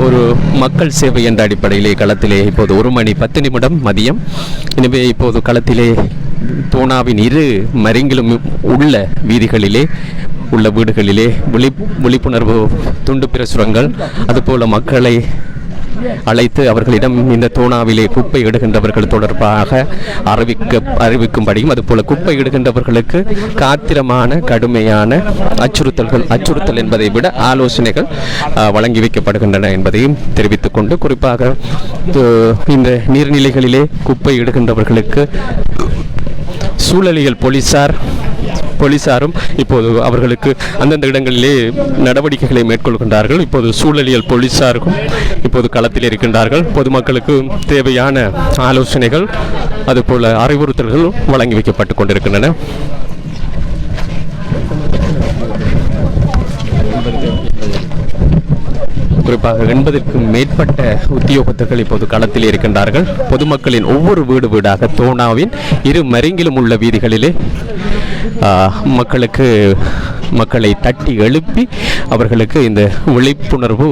ஒரு மக்கள் சேவை என்ற அடிப்படையிலே களத்திலே இப்போது 1 மணி 10 நிமிடம் மதியம். எனவே இப்போது களத்திலே தோனாவின் 2 மருங்கிலும் உள்ள வீதிகளிலே உள்ள வீடுகளிலே விழிப்புணர்வு துண்டு பிரசுரங்கள், அதுபோல மக்களை அழைத்து அவர்களிடம் இந்த தோனாவிலே குப்பை இடுகின்றவர்கள் தொடர்பாக அறிவிக்கும்படியும், அதுபோல குப்பை இடுகின்றவர்களுக்கு காத்திரமான கடுமையான அச்சுறுத்தல் என்பதை விட ஆலோசனைகள் வழங்கி வைக்கப்படுகின்றன என்பதையும் தெரிவித்துக் கொண்டு, குறிப்பாக இந்த நீர்நிலைகளிலே குப்பை இடுகின்றவர்களுக்கு சூழலியல் போலீசாரும் இப்போது அவர்களுக்கு அந்தந்த இடங்களிலே நடவடிக்கைகளை மேற்கொள்கின்றார்கள். இப்போது சூழலியல் போலீசாருக்கும் இப்போது களத்தில் இருக்கின்றார்கள். பொதுமக்களுக்கு தேவையான ஆலோசனைகள் அதுபோல அறிவுறுத்தல்கள் வழங்கி வைக்கப்பட்டு கொண்டிருக்கின்றன. குறிப்பாக 80க்கும் மேற்பட்ட உத்தியோகத்தர்கள் இப்போது களத்தில் இருக்கின்றார்கள். பொதுமக்களின் ஒவ்வொரு வீடாக தோனாவின் 2 மருங்கிலும் உள்ள வீதிகளிலே மக்களை தட்டி எழுப்பி அவர்களுக்கு இந்த விழிப்புணர்வு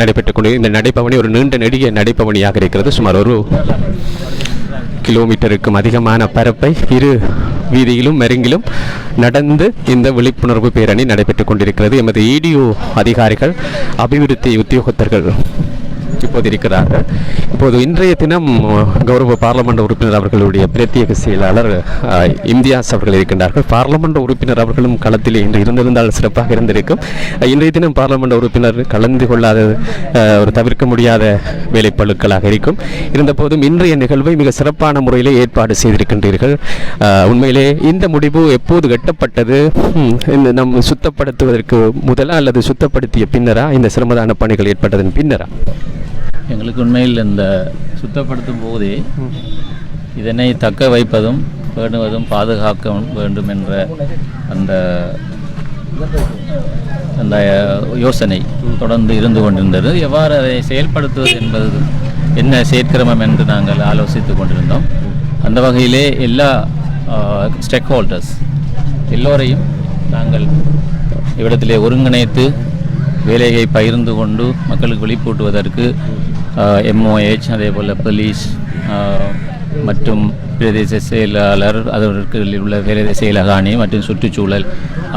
நடைபெற்றுக் கொண்டு, இந்த நடைபவனி ஒரு நீண்ட நெடிய நடைபவனியாக இருக்கிறது. சுமார் 1 கிலோமீட்டருக்கும் அதிகமான பரப்பை 2 வீதியிலும் மருங்கிலும் நடந்து இந்த விழிப்புணர்வு பேரணி நடைபெற்றுக் கொண்டிருக்கிறது. எமது EDO அதிகாரிகள், அபிவிருத்தி உத்தியோகத்தர்கள் இப்போது இருக்கிறார்கள். இப்போது இன்றைய தினம் கௌரவ பார்லமெண்ட் உறுப்பினர் அவர்களுடைய பிரத்யேக செயலாளர் இம்தியாஸ் அவர்கள் இருக்கின்றார்கள். பார்லமெண்ட் உறுப்பினர் அவர்களும் களத்தில் இன்று இருந்திருந்தால் சிறப்பாக இருந்திருக்கும். இன்றைய தினம் பார்லமெண்ட் உறுப்பினர் கலந்து கொள்ளாத ஒரு தவிர்க்க முடியாத வேலைப்பளுக்களாக இருக்கும். இருந்தபோதும் இன்றைய நிகழ்வை மிக சிறப்பான முறையிலே ஏற்பாடு செய்திருக்கின்றீர்கள். உண்மையிலே இந்த முடிவு எப்போது எட்டப்பட்டது? நம் சுத்தப்படுத்துவதற்கு முதலா அல்லது சுத்தப்படுத்திய பின்னரா இந்த சிரமதான பணிகள் ஏற்பட்டதன் பின்னரா? எங்களுக்கு உண்மையில் இந்த சுத்தப்படுத்தும் போதே இதனை தக்க வைப்பதும் பேணுவதும் பாதுகாக்க வேண்டும் என்ற அந்த யோசனை தொடர்ந்து இருந்து கொண்டிருந்தது. எவ்வாறு அதை செயல்படுத்துவது என்பது என்ன செயற்கிரமம் என்று நாங்கள் ஆலோசித்து கொண்டிருந்தோம். அந்த வகையிலே எல்லா ஸ்டேக் ஹோல்டர்ஸ் எல்லோரையும் நாங்கள் இவ்விடத்திலே ஒருங்கிணைத்து வேலையை பகிர்ந்து கொண்டு மக்களுக்கு விழிப்பூட்டுவதற்கு MOH, அதே போல் போலீஸ் மற்றும் பிரதேச செயலாளர், அதற்கு உள்ள வேலை செயலகாணி மற்றும் சுற்றுச்சூழல்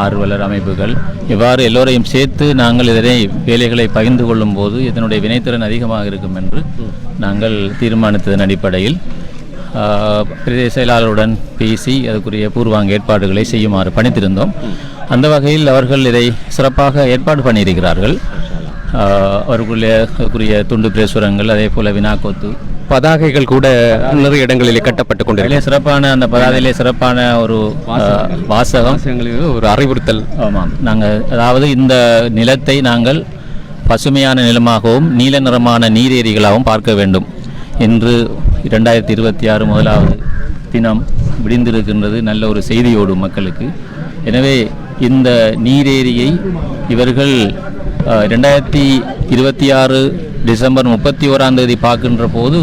ஆர்வலர் அமைப்புகள், இவ்வாறு எல்லோரையும் சேர்த்து நாங்கள் இதனை வேலைகளை பகிர்ந்து கொள்ளும் போது இதனுடைய வினைத்திறன் அதிகமாக இருக்கும் என்று நாங்கள் தீர்மானித்ததன் அடிப்படையில் பிரதேச செயலாளருடன் பேசி அதுக்குரிய பூர்வாங்க ஏற்பாடுகளை செய்யுமாறு பணித்திருந்தோம். அந்த வகையில் அவர்கள் இதை சிறப்பாக ஏற்பாடு பண்ணியிருக்கிறார்கள். அவர்களுக்குரிய துண்டு பிரசுரங்கள், அதே போல வினாக்கோத்து பதாகைகள் கூட நிறைய இடங்களிலே கட்டப்பட்டு கொண்டு சிறப்பான அந்த பதாகையிலே சிறப்பான ஒரு வாசகம், ஒரு அறிவுறுத்தல். ஆமாம், நாங்கள் அதாவது இந்த நிலத்தை நாங்கள் பசுமையான நிலமாகவும் நீல நிறமான நீரேரிகளாகவும் பார்க்க வேண்டும் என்று 2026 முதலாவது தினம் விடிந்திருக்கின்றது. நல்ல ஒரு செய்தியோடு மக்களுக்கு. எனவே இந்த நீரேரியை இவர்கள் 2026 டிசம்பர் 31ஆம் தேதி பார்க்கின்ற போது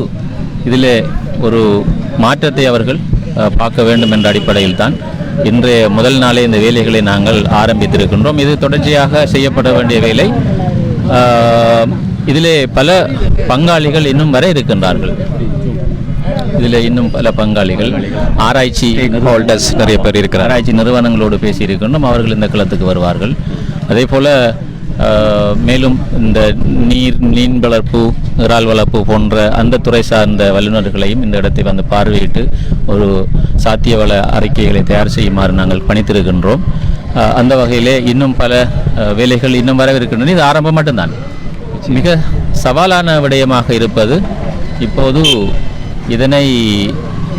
இதில் ஒரு மாற்றத்தை அவர்கள் பார்க்க வேண்டும் என்ற அடிப்படையில் தான் இன்றைய முதல் நாளே இந்த வேலைகளை நாங்கள் ஆரம்பித்திருக்கின்றோம். இது தொடர்ச்சியாக செய்யப்பட வேண்டிய வேலை. இதிலே பல பங்காளிகள் இன்னும் வர இருக்கின்றார்கள். இதில் இன்னும் பல பங்காளிகள், ஆராய்ச்சி ஹோல்டர்ஸ் நிறைய பேர் இருக்கிற ஆராய்ச்சி நிறுவனங்களோடு பேசியிருக்கின்றோம். அவர்கள் இந்த களத்துக்கு வருவார்கள். அதே போல் மேலும் இந்த மீன் வளர்ப்பு, இறால் வளர்ப்பு போன்ற அந்த துறை சார்ந்த வல்லுநர்களையும் இந்த இடத்தை வந்து பார்வையிட்டு ஒரு சாத்தியவள அறிக்கைகளை தயார் செய்யுமாறு நாங்கள் பணித்திருக்கின்றோம். அந்த வகையிலே இன்னும் பல வேலைகள் இன்னும் வரவிருக்கின்றன. இது ஆரம்பம் மட்டும்தான். மிக சவாலான விடயமாக இருப்பது இப்போது இதனை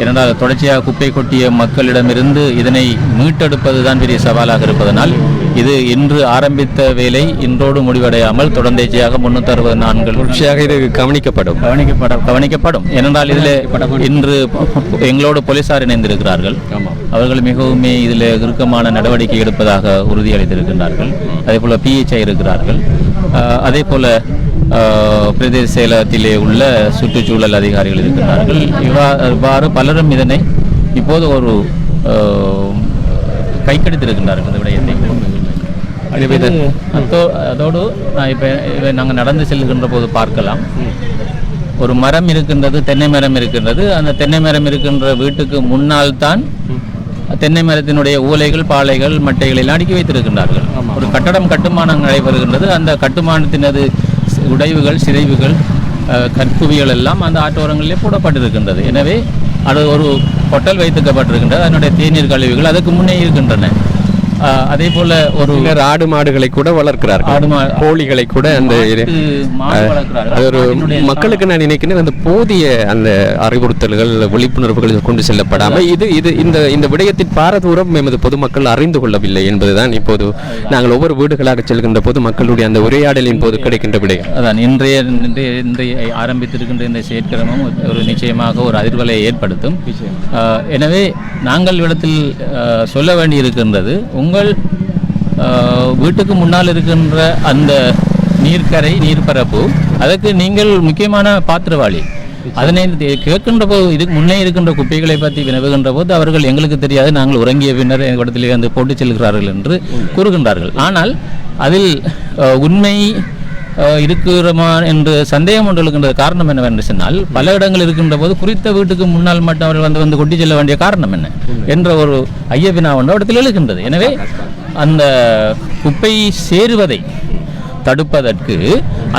இரண்டாவது தொடர்ச்சியாக குப்பை கொட்டிய மக்களிடமிருந்து இதனை மீட்டெடுப்பது தான் பெரிய சவாலாக இருப்பதனால் இது இன்று ஆரம்பித்த வேலை இன்றோடு முடிவடையாமல் தொடர்ந்தேச்சியாக 364 தொடர்ச்சியாக இது கவனிக்கப்படும். ஏனென்றால் இதில் இன்று எங்களோடு போலீசார் இணைந்திருக்கிறார்கள். அவர்கள் மிகவும் இதில் இறுக்கமான நடவடிக்கை எடுப்பதாக உறுதியளித்திருக்கின்றார்கள். அதே போல் PHI இருக்கிறார்கள். அதே போல் பிரதேச செயலகத்திலே உள்ள சுற்றுச்சூழல் அதிகாரிகள் இருக்கிறார்கள். இவ்வாறு பலரும் இதனை இப்போது ஒரு கைக்கெடுத்திருக்கின்றார்கள் இந்த விடயத்தை. அதோடு இப்போ நாங்கள் நடந்து செல்கின்ற போது பார்க்கலாம், ஒரு மரம் இருக்கின்றது, தென்னை மரம் இருக்கின்றது. அந்த தென்னை மரம் இருக்கின்ற வீட்டுக்கு முன்னால் தான் தென்னை மரத்தினுடைய ஓலைகள், பாலைகள், மட்டைகள் எல்லாம் அடுக்கி வைத்திருக்கின்றார்கள். ஒரு கட்டுமானம் நடைபெறுகின்றது. அந்த கட்டுமானத்தினது உடைவுகள், சிதைவுகள், கற்குவிகள் எல்லாம் அந்த ஆற்றோரங்களிலே போடப்பட்டிருக்கின்றது. எனவே அது ஒரு பொட்டல் வைத்துக்கப்பட்டிருக்கின்றது. அதனுடைய தேநீர் கழிவுகள் அதுக்கு முன்னே இருக்கின்றன. அதே போல ஒரு ஆடு மாடுகளை கூட வளர்க்கிறார்கள், கோழிகளை கூட அந்த ஒரு மக்களுக்கு நான் நினைக்கிறேன் அந்த போதிய அந்த அறிவுறுத்தல்கள், விழிப்புணர்வுகள் கொண்டு செல்லப்படாமல் இந்த விடயத்தின் பாரதூரம் எமது பொதுமக்கள் அறிந்து கொள்ளவில்லை என்பதுதான் இப்போது நாங்கள் ஒவ்வொரு வீடுகளாக செல்கின்ற போது மக்களுடைய அந்த உரையாடலின் போது கிடைக்கின்ற விடயம். அதான் இன்றைய ஆரம்பித்திருக்கின்ற இந்த செயற்கிரமம் ஒரு நிச்சயமாக ஒரு அதிர்வலையை ஏற்படுத்தும். எனவே நாங்கள் இடத்தில் சொல்ல வேண்டியிருக்கின்றது, உங்கள் வீட்டுக்கு முன்னால் இருக்கின்ற அந்த நீர்க்கரை, நீர்ப்பரப்பு, அதற்கு நீங்கள் முக்கியமான பாத்திரவாளி. அதனை கேட்கின்ற போது இதுக்கு முன்னே இருக்கின்ற குப்பைகளை பற்றி வினவுகின்ற போது அவர்கள் எங்களுக்கு தெரியாது, நாங்கள் உறங்கிய பின்னர் இடத்திலே வந்து போட்டு செல்கிறார்கள் என்று கூறுகின்றார்கள். ஆனால் அதில் உண்மை இருக்கிறமா என்று சந்தேகம் ஒன்று இருக்கின்ற காரணம் என்னவென்று சொன்னால், பல இடங்கள் இருக்கின்ற போது குறித்த வீட்டுக்கு முன்னால் மட்டும் அவர்கள் வந்து கொட்டி செல்ல வேண்டிய காரணம் என்ன என்ற ஒரு ஐயவினா ஒன்று இடத்தில் எழுகின்றது. எனவே அந்த குப்பை சேருவதை தடுப்பதற்கு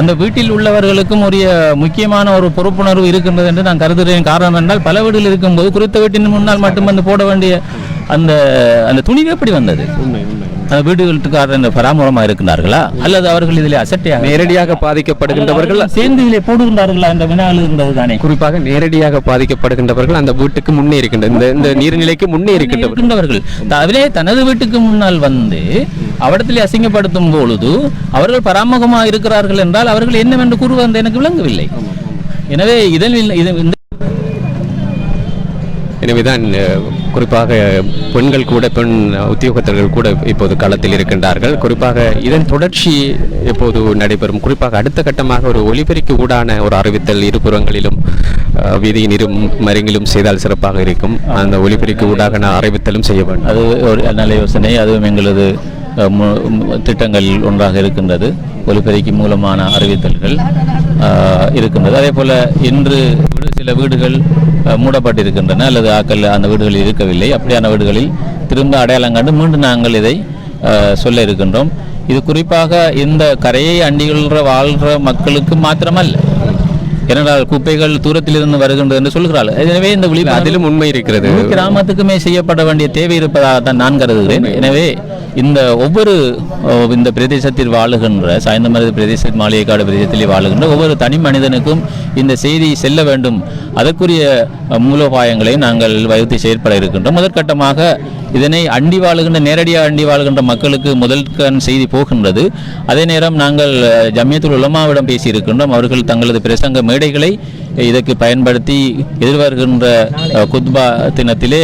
அந்த வீட்டில் உள்ளவர்களுக்கும் உரிய முக்கியமான ஒரு பொறுப்புணர்வு இருக்கின்றது என்று நான் கருதுகிறேன். காரணம் என்றால் பல வீடுகள் இருக்கும்போது குறித்த வீட்டின் முன்னால் மட்டும் வந்து போட வேண்டிய அந்த துணிவு எப்படி வந்தது? அந்த வீடுகளுக்காரர் பராமரமாக இருக்கிறார்களா, அல்லது அவர்கள் இதில் அசட்டையாக நேரடியாக பாதிக்கப்படுகின்றவர்கள் சேர்ந்து இதில் போடுகின்றார்களா என்ற வினாவில் இருந்தது தானே. குறிப்பாக நேரடியாக பாதிக்கப்படுகின்றவர்கள் அந்த வீட்டுக்கு முன்னே இருக்கின்ற இந்த நீர்நிலைக்கு முன்னே இருக்கின்றவர்கள் அதிலே தனது வீட்டுக்கு முன்னால் வந்து அவடத்திலே அசிங்கப்படுத்தும் பொழுது அவர்கள் பராமகமாக இருக்கிறார்கள் என்றால் அவர்கள் என்னவென்று கூறுவது எனக்கு விளங்கவில்லை. எனவே எனவேதான் குறிப்பாக பெண்கள் கூட, பெண் உத்தியோகத்தர்கள் கூட இப்போது களத்தில் இருக்கின்றார்கள். குறிப்பாக இதன் தொடர்ச்சி எப்போது நடைபெறும்? குறிப்பாக அடுத்த கட்டமாக ஒரு ஒலிபெருக்கி ஊடான ஒரு அறிவித்தல் இருபுறங்களிலும் வீதியின் இரு மருங்கிலும் செய்தால் சிறப்பாக இருக்கும். அந்த ஒலிபெருக்கி ஊடாக அறிவித்தலும் செய்ய வேண்டும். அது ஒரு நல்ல யோசனை. அதுவும் எங்களது திட்டங்கள் ஒன்றாக இருக்கின்றது. ஒலிபெருக்கி மூலமான அறிவித்தல்கள் இருக்கின்றது. அதே போல் இன்று சில வீடுகள் மூடப்பட்டிருக்கின்றன, அல்லது ஆக்கள் அந்த வீடுகளில் இருக்கவில்லை. அப்படியான வீடுகளில் திரும்ப அடையாளம் கண்டு மீண்டும் நாங்கள் இதை சொல்ல இருக்கின்றோம். இது குறிப்பாக இந்த கரையை அண்டிகள் வாழ்கிற மக்களுக்கு மாத்திரமல்ல, ஏனென்றால் குப்பைகள் தூரத்திலிருந்து வருகின்றது என்று சொல்கிறார்கள். எனவே இந்த அதிலும் உண்மை இருக்கிறது. கிராமத்துக்குமே செய்யப்பட வேண்டிய தேவை இருப்பதாகத்தான் நான் கருதுகிறேன். எனவே இந்த பிரதேசத்தில் வாழுகின்ற சாய்ந்தமருது பிரதேச, மாளிகைக்காடு பிரதேசத்திலே வாழுகின்ற ஒவ்வொரு தனி மனிதனுக்கும் இந்த செய்தி செல்ல வேண்டும். அதற்குரிய மூலோபாயங்களை நாங்கள் வகுத்து செயற்பட இருக்கின்றோம். முதற்கட்டமாக இதனை நேரடியாக அண்டி வாழுகின்ற மக்களுக்கு முதல்கண் செய்தி போகின்றது. அதே நேரம் நாங்கள் ஜமியத்துல் உலமாவிடம் பேசியிருக்கின்றோம். அவர்கள் தங்களது பிரசங்க மேடைகளை இதற்கு பயன்படுத்தி எதிர்வருகின்ற குத்பா தினத்திலே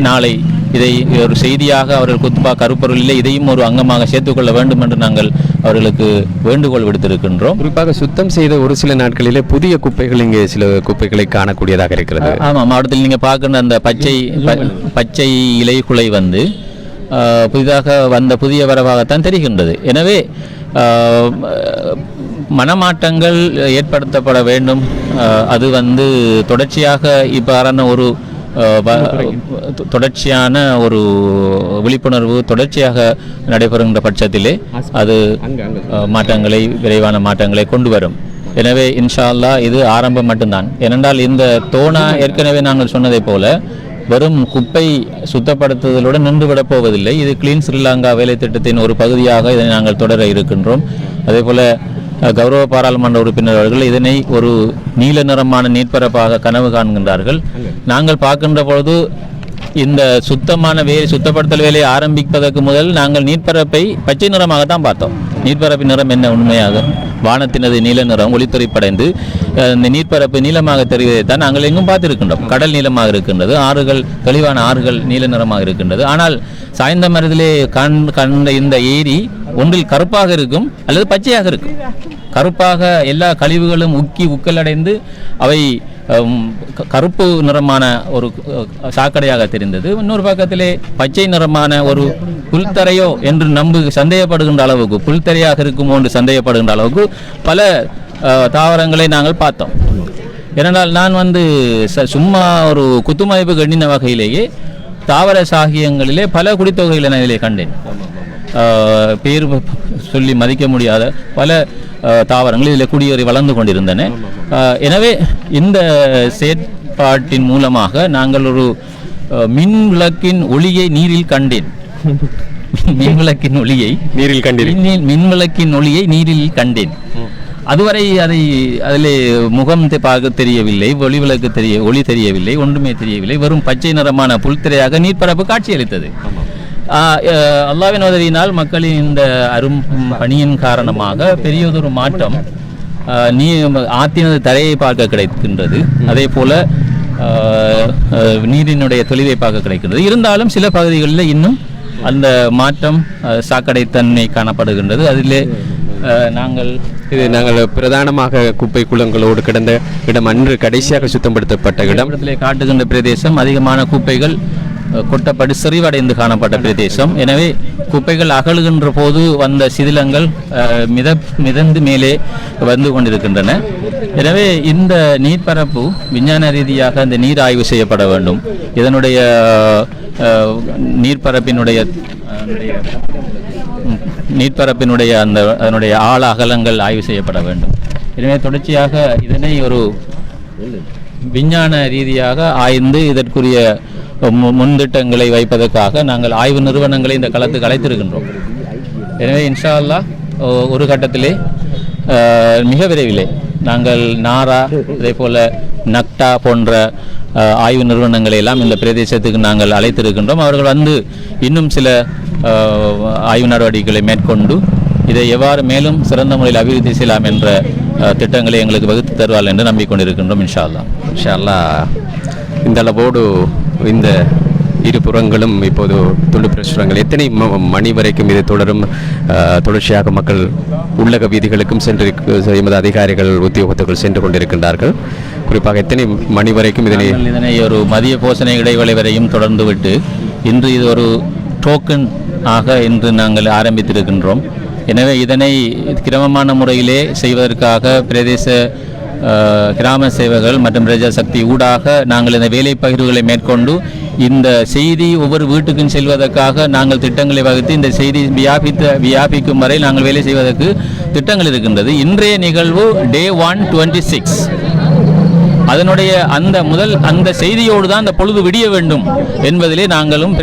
நாளை இதை ஒரு செய்தியாக அவர்கள் குத்பா கருப்பொருளிலே இதையும் ஒரு அங்கமாக சேர்த்துக்கொள்ள வேண்டும் என்று நாங்கள் அவர்களுக்கு வேண்டுகோள் விடுத்திருக்கின்றோம். குறிப்பாக சுத்தம் செய்த ஒரு சில நாட்களிலே புதிய குப்பைகள் இங்கே சில குப்பைகளை காணக்கூடியதாக இருக்கிறது. ஆமாம், மாவட்டத்தில் நீங்கள் பார்க்கின்ற அந்த பச்சை இலைக்குலை வந்து புதிதாக வந்த புதிய வரவாகத்தான் தெரிகின்றது. எனவே மனமாற்றங்கள் ஏற்படுத்தப்பட வேண்டும். அது தொடர்ச்சியாக இவ்வாறான ஒரு தொடர்ச்சியான ஒரு விழிப்புணர்வு தொடர்ச்சியாக நடைபெறுகின்ற பட்சத்திலே அது விரைவான மாற்றங்களை கொண்டு வரும். எனவே இன்ஷா அல்லாஹ் இது ஆரம்பம் மட்டும்தான். ஏனென்றால் இந்த தோணா ஏற்கனவே நாங்கள் சொன்னதை போல வெறும் குப்பை சுத்தப்படுத்துதலுடன் நின்றுவிடப் போவதில்லை. இது கிளீன் ஸ்ரீலங்கா வேலை திட்டத்தின் ஒரு பகுதியாக இதனை நாங்கள் தொடர இருக்கின்றோம். அதே போல கௌரவ பாராளுமன்ற உறுப்பினர் அவர்கள் இதனை ஒரு நீல நிறமான நீர்ப்பரப்பாக கனவு காண்கின்றார்கள். நாங்கள் பார்க்கின்ற பொழுது இந்த சுத்தப்படுத்தல் வேலையை ஆரம்பிப்பதற்கு முதல் நாங்கள் நீர்ப்பரப்பை பச்சை நிறமாகத்தான் பார்த்தோம். நீர்ப்பரப்பின் நிறம் என்ன? உண்மையாக வானத்தினது நீல நிறம் ஒளித்துறைப்படைந்து இந்த நீர்ப்பரப்பு நீளமாக தெரிவதைத்தான் நாங்கள் எங்கும் பார்த்திருக்கின்றோம். கடல் நீளமாக இருக்கின்றது, ஆறுகள், தெளிவான ஆறுகள் நீல நிறமாக இருக்கின்றது. ஆனால் சாய்ந்த மரத்திலே கண்ட இந்த ஏரி ஒன்றில் கருப்பாக இருக்கும் அல்லது பச்சையாக இருக்கும். கருப்பாக எல்லா கழிவுகளும் உக்கலடைந்து அவை கருப்பு நிறமான ஒரு சாக்கடையாக தெரிந்தது. இன்னொரு பக்கத்திலே பச்சை நிறமான ஒரு புல்தரையோ என்று சந்தேகப்படுகின்ற அளவுக்கு, புல்தரையாக இருக்குமோ என்று சந்தேகப்படுகின்ற அளவுக்கு பல தாவரங்களை நாங்கள் பார்த்தோம். ஏனென்றால் நான் சும்மா ஒரு குத்துமதிப்பு எண்ணின வகையிலேயே தாவர சாகியங்களிலே பல குடித்தொகைகளை நான் இதிலே கண்டேன். பேர் சொல்லி மதிக்க முடியாத பல தாவரங்கள் இதில் குடியேறி வளர்ந்து கொண்டிருந்தன. எனவே இந்த செயற்பாட்டின் மூலமாக நாங்கள் ஒரு மின் விளக்கின் ஒளியை நீரில் கண்டேன். மின்விளக்கின் ஒளியை நீரில் கண்டேன். அதுவரை அதிலே முகம் பார்க்க தெரியவில்லை, ஒளி தெரியவில்லை, ஒன்றுமே தெரியவில்லை. வெறும் பச்சை நிறமான புல்திரையாக நீர்ப்பரப்பு காட்சியளித்தது. அல்லாஹ்வின் உதவியினால் மக்களின் இந்த பணியின் காரணமாக பெரியதொரு மாற்றம் ஆற்றினது தரையை பார்க்க கிடைக்கின்றது. அதே போல நீரினுடைய தெளிவை பார்க்க கிடைக்கின்றது. இருந்தாலும் சில பகுதிகளில் இன்னும் அந்த மாற்றம் சாக்கடைத்தன்மை காணப்படுகின்றது. அதிலே நாங்கள் பிரதானமாக குப்பை குளங்களோடு கிடந்த இடம் அன்று கடைசியாக சுத்தப்படுத்தப்பட்ட இடத்திலே காட்டுகின்ற பிரதேசம் அதிகமான குப்பைகள் கொட்டப்பட்டு செறிவடைந்து காணப்பட்ட பிரதேசம். எனவே குப்பைகள் அகழுகின்ற போது வந்த சிதிலங்கள் மிதந்து மேலே வந்து கொண்டிருக்கின்றன. எனவே இந்த நீர்ப்பரப்பு விஞ்ஞான ரீதியாக இந்த நீர் ஆய்வு செய்யப்பட வேண்டும். இதனுடைய நீர்ப்பரப்பினுடைய அதனுடைய ஆழ அகலங்கள் ஆய்வு செய்யப்பட வேண்டும். எனவே தொடர்ச்சியாக இதனை ஒரு விஞ்ஞான ரீதியாக ஆய்ந்து இதற்குரிய முன்திட்டங்களை வைப்பதற்காக நாங்கள் ஆய்வு நிறுவனங்களை இந்த களத்துக்கு அழைத்திருக்கின்றோம். எனவே இன்ஷா அல்லாஹ் ஒரு கட்டத்திலே மிக விரைவிலே நாங்கள் நாரா, அதே போல் நக்டா போன்ற ஆய்வு நிறுவனங்களை எல்லாம் இந்த பிரதேசத்துக்கு நாங்கள் அழைத்திருக்கின்றோம். அவர்கள் இன்னும் சில ஆய்வு நடவடிக்கைகளை மேற்கொண்டு இதை எவ்வாறு மேலும் சிறந்த முறையில் அபிவிருத்தி செய்யலாம் என்ற திட்டங்களை எங்களுக்கு வகுத்து தருவார்கள் என்று நம்பிக்கொண்டிருக்கின்றோம். இன்ஷா அல்லாஹ் இந்த அளவோடு இந்த இரு புறங்களும் இப்போது துண்டு பிரசுரங்கள் எத்தனை மணி வரைக்கும் இது தொடரும்? தொடர்ச்சியாக மக்கள் உள்ளக வீதிகளுக்கும் எமது அதிகாரிகள் உத்தியோகத்தர்கள் சென்று கொண்டிருக்கின்றார்கள். குறிப்பாக எத்தனை மணி வரைக்கும் இதனை ஒரு மதிய போசனை இடைவேளை வரையும் தொடர்ந்து விட்டு இன்று இது ஒரு டோக்கன் ஆக இன்று நாங்கள் ஆரம்பித்திருக்கின்றோம். எனவே இதனை கிரமமான முறையிலே செய்வதற்காக பிரதேச கிராம சேவைகள் மற்றும் பிரஜா சக்தி ஊடாக நாங்கள் இந்த வேலை பகிர்வுகளை மேற்கொண்டு இந்த செய்தி ஒவ்வொரு வீட்டுக்கும் செல்வதற்காக நாங்கள் திட்டங்களை வகுத்து இந்த செய்தி வியாபிக்கும் வரை நாங்கள் வேலை செய்வதற்கு திட்டங்கள் இருக்கின்றது. இன்றைய நிகழ்வு Day 126. அதனுடைய அந்த செய்தியோடு தான் அந்த பொழுது விடிய வேண்டும் என்பதிலே நாங்களும்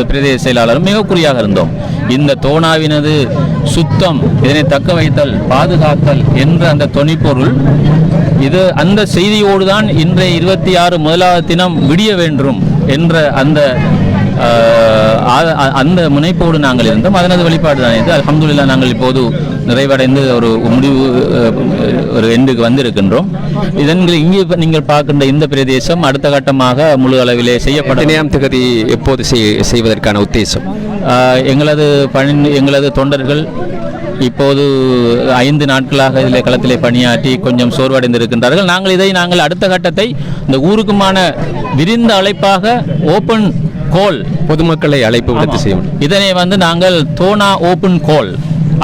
பிரதேச செயலாளரும் மிக குறியாக இருந்தோம். இந்த தோணாவினது சுத்தம், இதனை தக்க வைத்தல், பாதுகாத்தல் என்ற அந்த தொனிப்பொருள் இது அந்த செய்தியோடு தான் இன்றைய 26 முதலாவது தினம் விடிய வேண்டும் என்ற அந்த முனைப்போடு நாங்கள் இருந்தோம். அதனது வெளிப்பாடு தான் இது. அல்ஹம்துலில்லாஹ் நாங்கள் இப்போது நிறைவடைந்து ஒரு முடிவு ஒரு எண்டுக்கு வந்திருக்கின்றோம். இங்கே நீங்கள் பார்க்கின்ற இந்த பிரதேசம் அடுத்த கட்டமாக முழு அளவிலே செய்யப்படும். திகதி எப்போது செய்வதற்கான உத்தேசம்? எங்களது தொண்டர்கள் இப்போது 5 நாட்களாக இதில் களத்திலே பணியாற்றி கொஞ்சம் சோர்வடைந்திருக்கின்றார்கள். நாங்கள் அடுத்த கட்டத்தை இந்த ஊருக்குமான விரிந்த அழைப்பாக ஓப்பன் கோல், பொதுமக்களை அழைப்பு விடுத்து செய்யும். இதனை நாங்கள் தோனா ஓப்பன் கோல்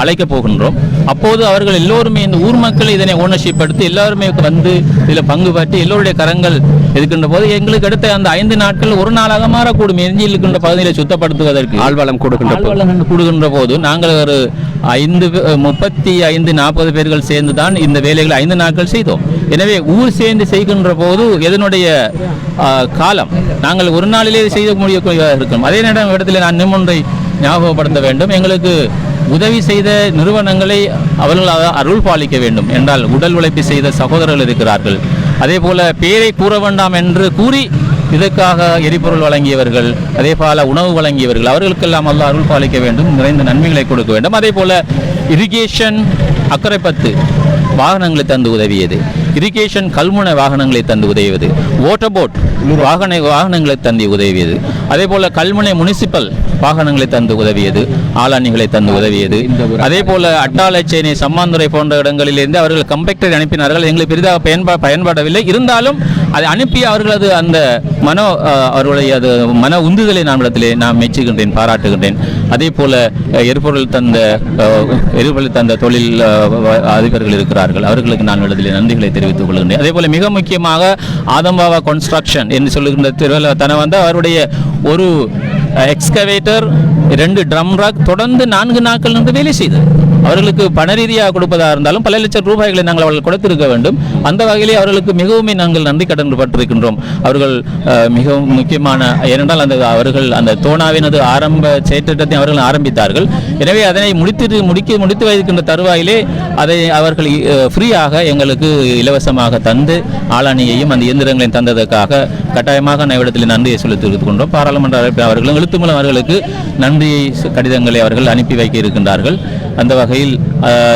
அழைக்கப் போகின்றோம். அப்போது அவர்கள் எல்லோருமே இந்த ஊர் மக்களை இதனை ஓனர்ஷிப் எடுத்து எல்லாருமே இதில் பங்கு பற்றி எல்லோருடைய கரங்கள் இருக்கின்ற போது எங்களுக்கு அடுத்த அந்த 5 நாட்கள் ஒரு நாளாக மாறக்கூடும். எஞ்சி இருக்கின்ற பகுதியை சுத்தப்படுத்துவதற்கு ஆழ்வளம் கொடுக்கின்ற போது நாங்கள் ஒரு 35-40 பேர்கள் சேர்ந்து தான் இந்த வேலைகளை 5 நாட்கள் செய்தோம். எனவே ஊர் சேர்ந்து செய்கின்ற போது இதனுடைய காலம் நாங்கள் ஒரு நாளிலே செய்ய முடியக்கூடியதாக இருக்கும். அதே நேரம் இடத்துல நான் இன்னொன்றை ஞாபகப்படுத்த வேண்டும். எங்களுக்கு உதவி செய்த நிறுவனங்களை அவர்கள் அருள் பாலிக்க வேண்டும் என்றால் உடல் உழைப்பு செய்த சகோதரர்கள் இருக்கிறார்கள். அதே போல பேரை கூற வேண்டாம் என்று கூறி இதற்காக எரிபொருள் வழங்கியவர்கள், அதே போல உணவு வழங்கியவர்கள், அவர்களுக்கெல்லாம் அல்லாஹ் அருள் பாலிக்க வேண்டும், நிறைந்த நன்மைகளை கொடுக்க வேண்டும். அதே போல இரிகேஷன் அக்கரைப்பத்து வாகனங்களை தந்து உதவியது, இரிகேஷன் கல்முனை வாகனங்களை தந்து உதவியது, வாட்டர் போட் வாகனங்களை தந்து உதவியது, அதே போல கல்முனை முனிசிபல் வாகனங்களை தந்து உதவியது, ஆளாணிகளை தந்து உதவியது. அதே போல அட்டாளச்சேனை சம்மாந்துறை போன்ற இடங்களிலிருந்து அவர்கள் கம்பெக்டரை அனுப்பினார்கள். எங்களுக்கு பெரிதாக பயன்படவில்லை. இருந்தாலும் அதை அனுப்பி அவர்களது அந்த அவர்களுடைய அது மன உந்துதலை நான் மெச்சுகின்றேன், பாராட்டுகின்றேன். அதே போல எரிபொருள் தந்த தொழில் அதிபர்கள் இருக்கிறார்கள், அவர்களுக்கு நான் இடத்திலே நன்றிகளை தெரிவித்துக் கொள்கின்றேன். அதே போல மிக முக்கியமாக ஆதம்பாவா கன்ஸ்ட்ரக்ஷன் என்று சொல்லுகின்ற திருவள்ளுவர் வந்து அவருடைய ஒரு எக்ஸ்கவேட்டர் 2 ட்ரம் ராக் தொடர்ந்து 4 நாட்கள் நின்று வேலை செய்தது. அவர்களுக்கு பண ரீதியாக கொடுப்பதாக இருந்தாலும் பல லட்சம் ரூபாய்களை நாங்கள் அவர்கள் கொடுத்திருக்க வேண்டும். அந்த வகையிலே அவர்களுக்கு மிகவும் நாங்கள் நன்றி கடன் பட்டிருக்கின்றோம். அவர்கள் மிகவும் முக்கியமான, ஏனென்றால் அவர்கள் அந்த தோனாவினது ஆரம்ப செயற்திட்டத்தை அவர்கள் ஆரம்பித்தார்கள். எனவே அதனை முடித்து வைக்கின்ற தருவாயிலே அதை அவர்கள் ஃப்ரீயாக எங்களுக்கு இலவசமாக தந்து ஆளாணியையும் அந்த இயந்திரங்களையும் தந்ததற்காக கட்டாயமாக இடத்தில் நன்றியை செலுத்திக் கொண்டோம். பாராளுமன்ற அவர்களும் எழுத்து மூலம் அவர்களுக்கு நன்றியை கடிதங்களை அவர்கள் அனுப்பி வைக்க இருக்கின்றார்கள். அந்த வகையில்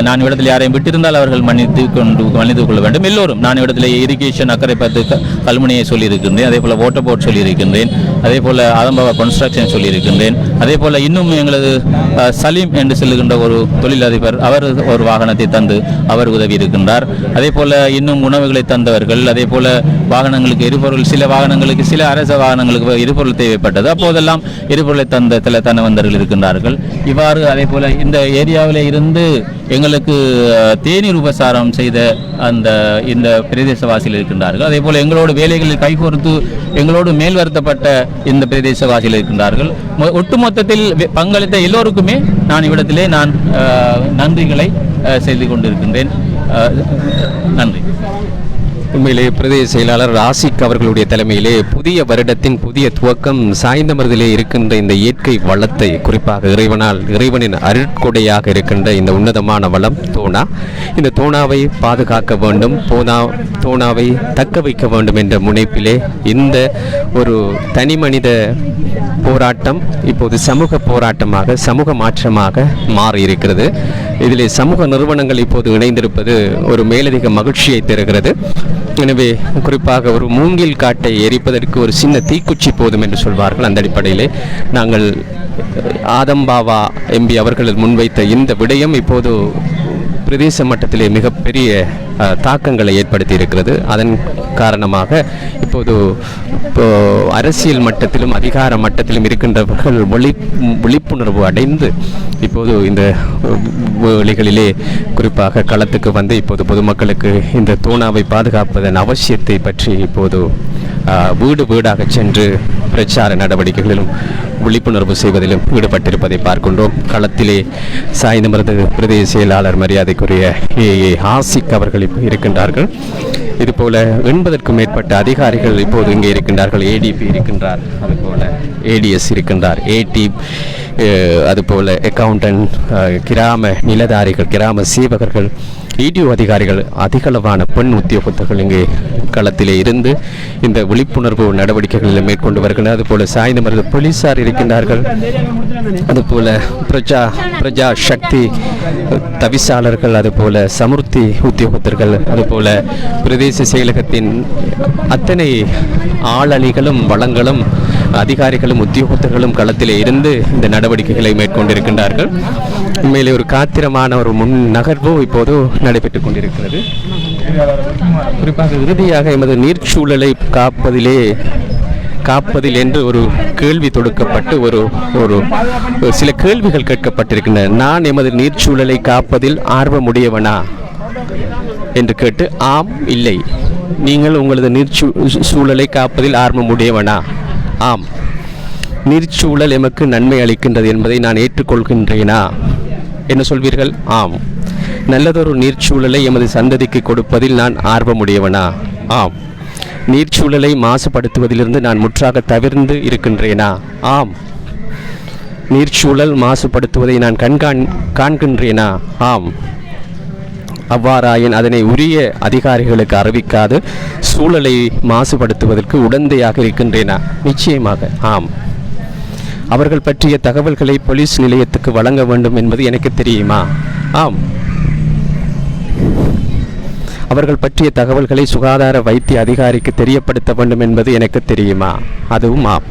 நான் இடத்தில் யாரையும் விட்டிருந்தால் அவர்கள் மன்னித்து கொள்ள வேண்டும். எல்லோரும் நான் இடத்தில் இரிகேஷன் அக்கரைப்பத்து கல்முனையை சொல்லியிருக்கின்றேன், அதே போல் வாட்டர் போட் சொல்லியிருக்கின்றேன், அதே போல் ஆதம்பாவா கன்ஸ்ட்ரக்ஷன் சொல்லியிருக்கின்றேன். அதே போல் இன்னும் எங்களது சலீம் என்று சொல்லுகின்ற ஒரு தொழிலதிபர், அவர் ஒரு வாகனத்தை தந்து அவர் உதவி இருக்கின்றார். அதே போல் இன்னும் உணவுகளை தந்தவர்கள், அதே போல் வாகனங்களுக்கு எரிபொருள், சில அரச வாகனங்களுக்கு எரிபொருள் தேவைப்பட்டது, அப்போதெல்லாம் எரிபொருளை தந்த சில தனவந்தர்கள் இருக்கின்றார்கள். இவ்வாறு அதே போல் இந்த ஏரியாவிலே இருந்து எங்களுக்கு தேநீர் உபசாரம் செய்த இந்த பிரதேசவாசிகள் இருக்கின்றார்கள். அதே போல் எங்களோடு வேலைகளில் கைகோர்த்து எங்களோடு மேல் வருத்தப்பட்ட இந்த பிரதேசவாசிகள் இருக்கின்றார்கள். ஒட்டுமொத்தத்தில் பங்களித்த எல்லோருக்குமே நான் இவ்விடத்திலே நன்றிகளை செய்து கொண்டிருக்கின்றேன். நன்றி. உண்மையிலே பிரதேச செயலாளர் ராசிக் அவர்களுடைய தலைமையிலே புதிய வருடத்தின் புதிய துவக்கம் சாய்ந்தமருதிலே இருக்கின்ற இந்த இயற்கை வளத்தை, குறிப்பாக இறைவனின் அருட்கொடையாக இருக்கின்ற இந்த உன்னதமான வளம் தோனா, இந்த தோனாவை பாதுகாக்க வேண்டும், தோனாவை தக்க வைக்க வேண்டும் என்ற முனைப்பிலே இந்த ஒரு தனி மனித போராட்டம் இப்போது சமூக போராட்டமாக, சமூக மாற்றமாக மாறி இருக்கிறது. இதிலே சமூக நிறுவனங்கள் இப்போது இணைந்திருப்பது ஒரு மேலதிக மகிழ்ச்சியை தருகிறது. எனவே குறிப்பாக ஒரு மூங்கில் காட்டை எரிப்பதற்கு ஒரு சின்ன தீக்குச்சி போதும் என்று சொல்வார்கள். அந்த அடிப்படையிலே நாங்கள் ஆதம்பாவா எம்பி அவர்கள் முன்வைத்த இந்த விடயம் இப்போது பிரதேச மட்டத்திலே மிகப்பெரிய தாக்கங்களை ஏற்படுத்தி இருக்கிறது. அதன் காரணமாக இப்போது அரசியல் மட்டத்திலும் அதிகார மட்டத்திலும் இருக்கின்றவர்கள் விழிப்புணர்வு அடைந்து இப்போது இந்த வேளைகளிலே குறிப்பாக களத்துக்கு வந்து இப்போது பொதுமக்களுக்கு இந்த தோனாவை பாதுகாப்பதன் அவசியத்தை பற்றி இப்போது வீடு வீடாக சென்று பிரச்சார நடவடிக்கைகளிலும் விழிப்புணர்வு செய்வதிலும் ஈடுபட்டிருப்பதை பார்க்கின்றோம். களத்திலே சாய்ந்தமருது பிரதேச செயலாளர் மரியாதைக்குரிய ஏ ஆசிக் அவர்கள் இருக்கின்றார்கள். இதுபோல 80க்கும் மேற்பட்ட அதிகாரிகள் இப்போது இங்கே இருக்கின்றார்கள். ஏடிபி இருக்கின்றார், அதுபோல ஏடிஎஸ் இருக்கின்றார், ஏடி, அதுபோல அக்கவுண்டன்ட், கிராம நிலதாரிகள், கிராம சேவகர்கள், இடிஓ அதிகாரிகள், அதிகளவான பெண் உத்தியோகத்தர்கள் இங்கே களத்திலே இருந்து இந்த விழிப்புணர்வு நடவடிக்கைகளில் மேற்கொண்டு வருகின்றனர். அதுபோல சாய்ந்தமருது போலீசார் இருக்கின்றார்கள், அதுபோல பிரஜா சக்தி தவிசாளர்கள், அதுபோல சமுர்த்தி உத்தியோகத்தர்கள், அதுபோல பிரதேச செயலகத்தின் அத்தனை ஆளணிகளும் வளங்களும் அதிகாரிகளும் உத்தியோகத்தர்களும் களத்திலே இருந்து இந்த நடவடிக்கைகளை மேற்கொண்டிருக்கின்றார்கள். உண்மையிலே ஒரு காத்திரமான ஒரு முன் நகர்வு இப்போது நடைபெற்றுக் கொண்டிருக்கிறது. குறிப்பாக இறுதியாக எமது நீர்ச்சூழலை காப்பதில் என்று ஒரு கேள்வி தொடுக்கப்பட்டு ஒரு சில கேள்விகள் கேட்கப்பட்டிருக்கின்றன. நான் எமது நீர்ச்சூழலை காப்பதில் ஆர்வமுடையவனா என்று கேட்டு ஆம் இல்லை. நீங்கள் உங்களது நீர்ச்சூழலை காப்பதில் ஆர்வமுடையவனா? ஆம். நீர்ச்சூழல் எமக்கு நன்மை அளிக்கின்றது என்பதை நான் ஏற்றுக்கொள்கின்றேனா? என்ன சொல்வீர்கள்? ஆம். நல்லதொரு நீர்ச்சூழலை எமது சந்ததிக்கு கொடுப்பதில் நான் ஆர்வமுடையவனா? ஆம். நீர்ச்சூழலை மாசுபடுத்துவதிலிருந்து நான் முற்றாக தவிர்ந்து இருக்கின்றேனா? ஆம். நீர்ச்சூழல் மாசுபடுத்துவதை நான் காண்கின்றேனா? ஆம். அவ்வாறாயின் அதனை உரிய அதிகாரிகளுக்கு அறிவிக்காது சூழலை மாசுபடுத்துவதற்கு உடந்தையாக இருக்கின்றேனா? நிச்சயமாக ஆம். அவர்கள் பற்றிய தகவல்களை போலீஸ் நிலையத்துக்கு வழங்க வேண்டும் என்பது எனக்கு தெரியுமா? ஆம். அவர்கள் பற்றிய தகவல்களை சுகாதார வைத்திய அதிகாரிக்கு தெரியப்படுத்த வேண்டும் என்பது எனக்கு தெரியுமா? அதுவும் ஆம்.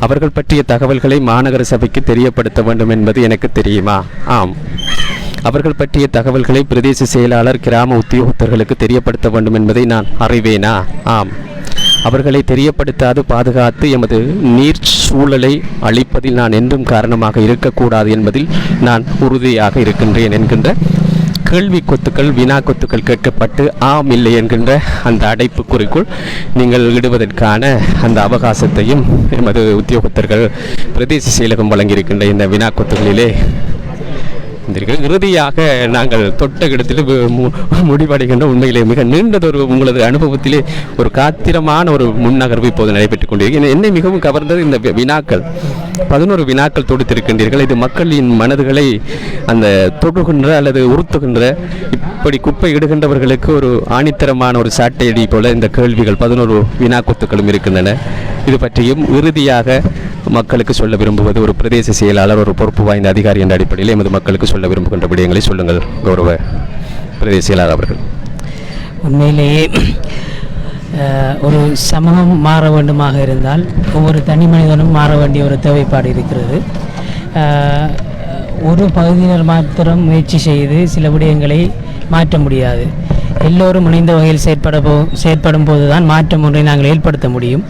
அவர்கள் பற்றிய தகவல்களை மாநகர சபைக்கு தெரியப்படுத்த வேண்டும் என்பது எனக்கு தெரியுமா? ஆம். அவர்கள் பற்றிய தகவல்களை பிரதேச செயலாளர் கிராம உத்தியோகத்தர்களுக்கு தெரியப்படுத்த வேண்டும் என்பதை நான் அறிவேனா? ஆம். அவர்களை தெரியப்படுத்தாது பாதுகாத்து எமது நீர் சூழலை அழிப்பதில் நான் என்றும் காரணமாக இருக்கக்கூடாது என்பதில் நான் உறுதியாக இருக்கின்றேன் என்கின்ற கேள்வி கொத்துக்கள் வினா கொத்துக்கள் கேட்கப்பட்டு ஆம் இல்லை என்கின்ற அந்த அடைப்புக்குறிக்குள் நீங்கள் இடுவதற்கான அந்த அவகாசத்தையும் எமது உத்தியோகத்தர்கள் பிரதேச செயலகம் வழங்கியிருக்கின்ற இந்த வினா கொத்துகளிலே இறுதியாக நாங்கள் தொட்ட இடத்தில் முடிவடைகின்ற உண்மையிலே மிக நீண்டதொரு உங்களது அனுபவத்திலே ஒரு காத்திரமான ஒரு முன்னகர்வு இப்போது நடைபெற்றுக் கொண்டிருக்கிறது. என்னை மிகவும் கவர்ந்தது இந்த வினாக்கள். 11 வினாக்கள் தொடுத்திருக்கின்றீர்கள். இது மக்களின் மனதுகளை அந்த தொடுகின்ற அல்லது உறுத்துகின்ற இப்படி குப்பை இடுகின்றவர்களுக்கு ஒரு ஆணித்தரமான ஒரு சாட்டையடி போல இந்த கேள்விகள் 11 வினாக்கொத்துக்களும் இருக்கின்றன. இது பற்றியும் இறுதியாக மக்களுக்கு சொல்ல விரும்புவது ஒரு பிரதேச செயலாளர் ஒரு பொறுப்பு வாய்ந்த அதிகாரி என்ற அடிப்படையில் எமது மக்களுக்கு சொல்ல விரும்புகின்ற விடயங்களை சொல்லுங்கள் கௌரவ பிரதேச செயலாளர் அவர்கள். உண்மையிலேயே ஒரு சமூகம் மாற வேண்டுமாக இருந்தால் ஒவ்வொரு தனி மனிதனும் மாற வேண்டிய ஒரு தேவைப்பாடு இருக்கிறது. ஒரு பகுதியினர் மாத்திரம் முயற்சி செய்து சில விடயங்களை மாற்ற முடியாது. எல்லோரும் இணைந்த வகையில் செயற்படும் போது தான் மாற்றம் ஒன்றை நாங்கள் ஏற்படுத்த முடியும்.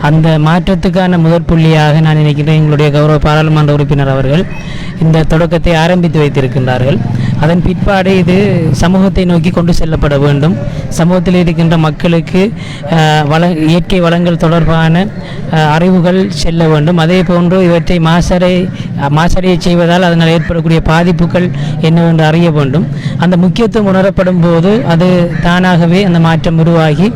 அந்த மாற்றத்துக்கான முதற் புள்ளியாக நான் நினைக்கிறேன் எங்களுடைய கௌரவ பாராளுமன்ற உறுப்பினர் அவர்கள் இந்த தொடக்கத்தை ஆரம்பித்து வைத்திருக்கின்றார்கள். அதன் பிற்பாடு இது சமூகத்தை நோக்கி கொண்டு செல்லப்பட வேண்டும். சமூகத்தில் இருக்கின்ற மக்களுக்கு இயற்கை வளங்கள் தொடர்பான அறிவுகள் செல்ல வேண்டும். அதே போன்று இவற்றை மாசடைய செய்வதால் அதனால் ஏற்படக்கூடிய பாதிப்புகள் என்னவென்று அறிய வேண்டும். அந்த முக்கியத்துவம் உணரப்படும் போது அது தானாகவே அந்த மாற்றம் உருவாகி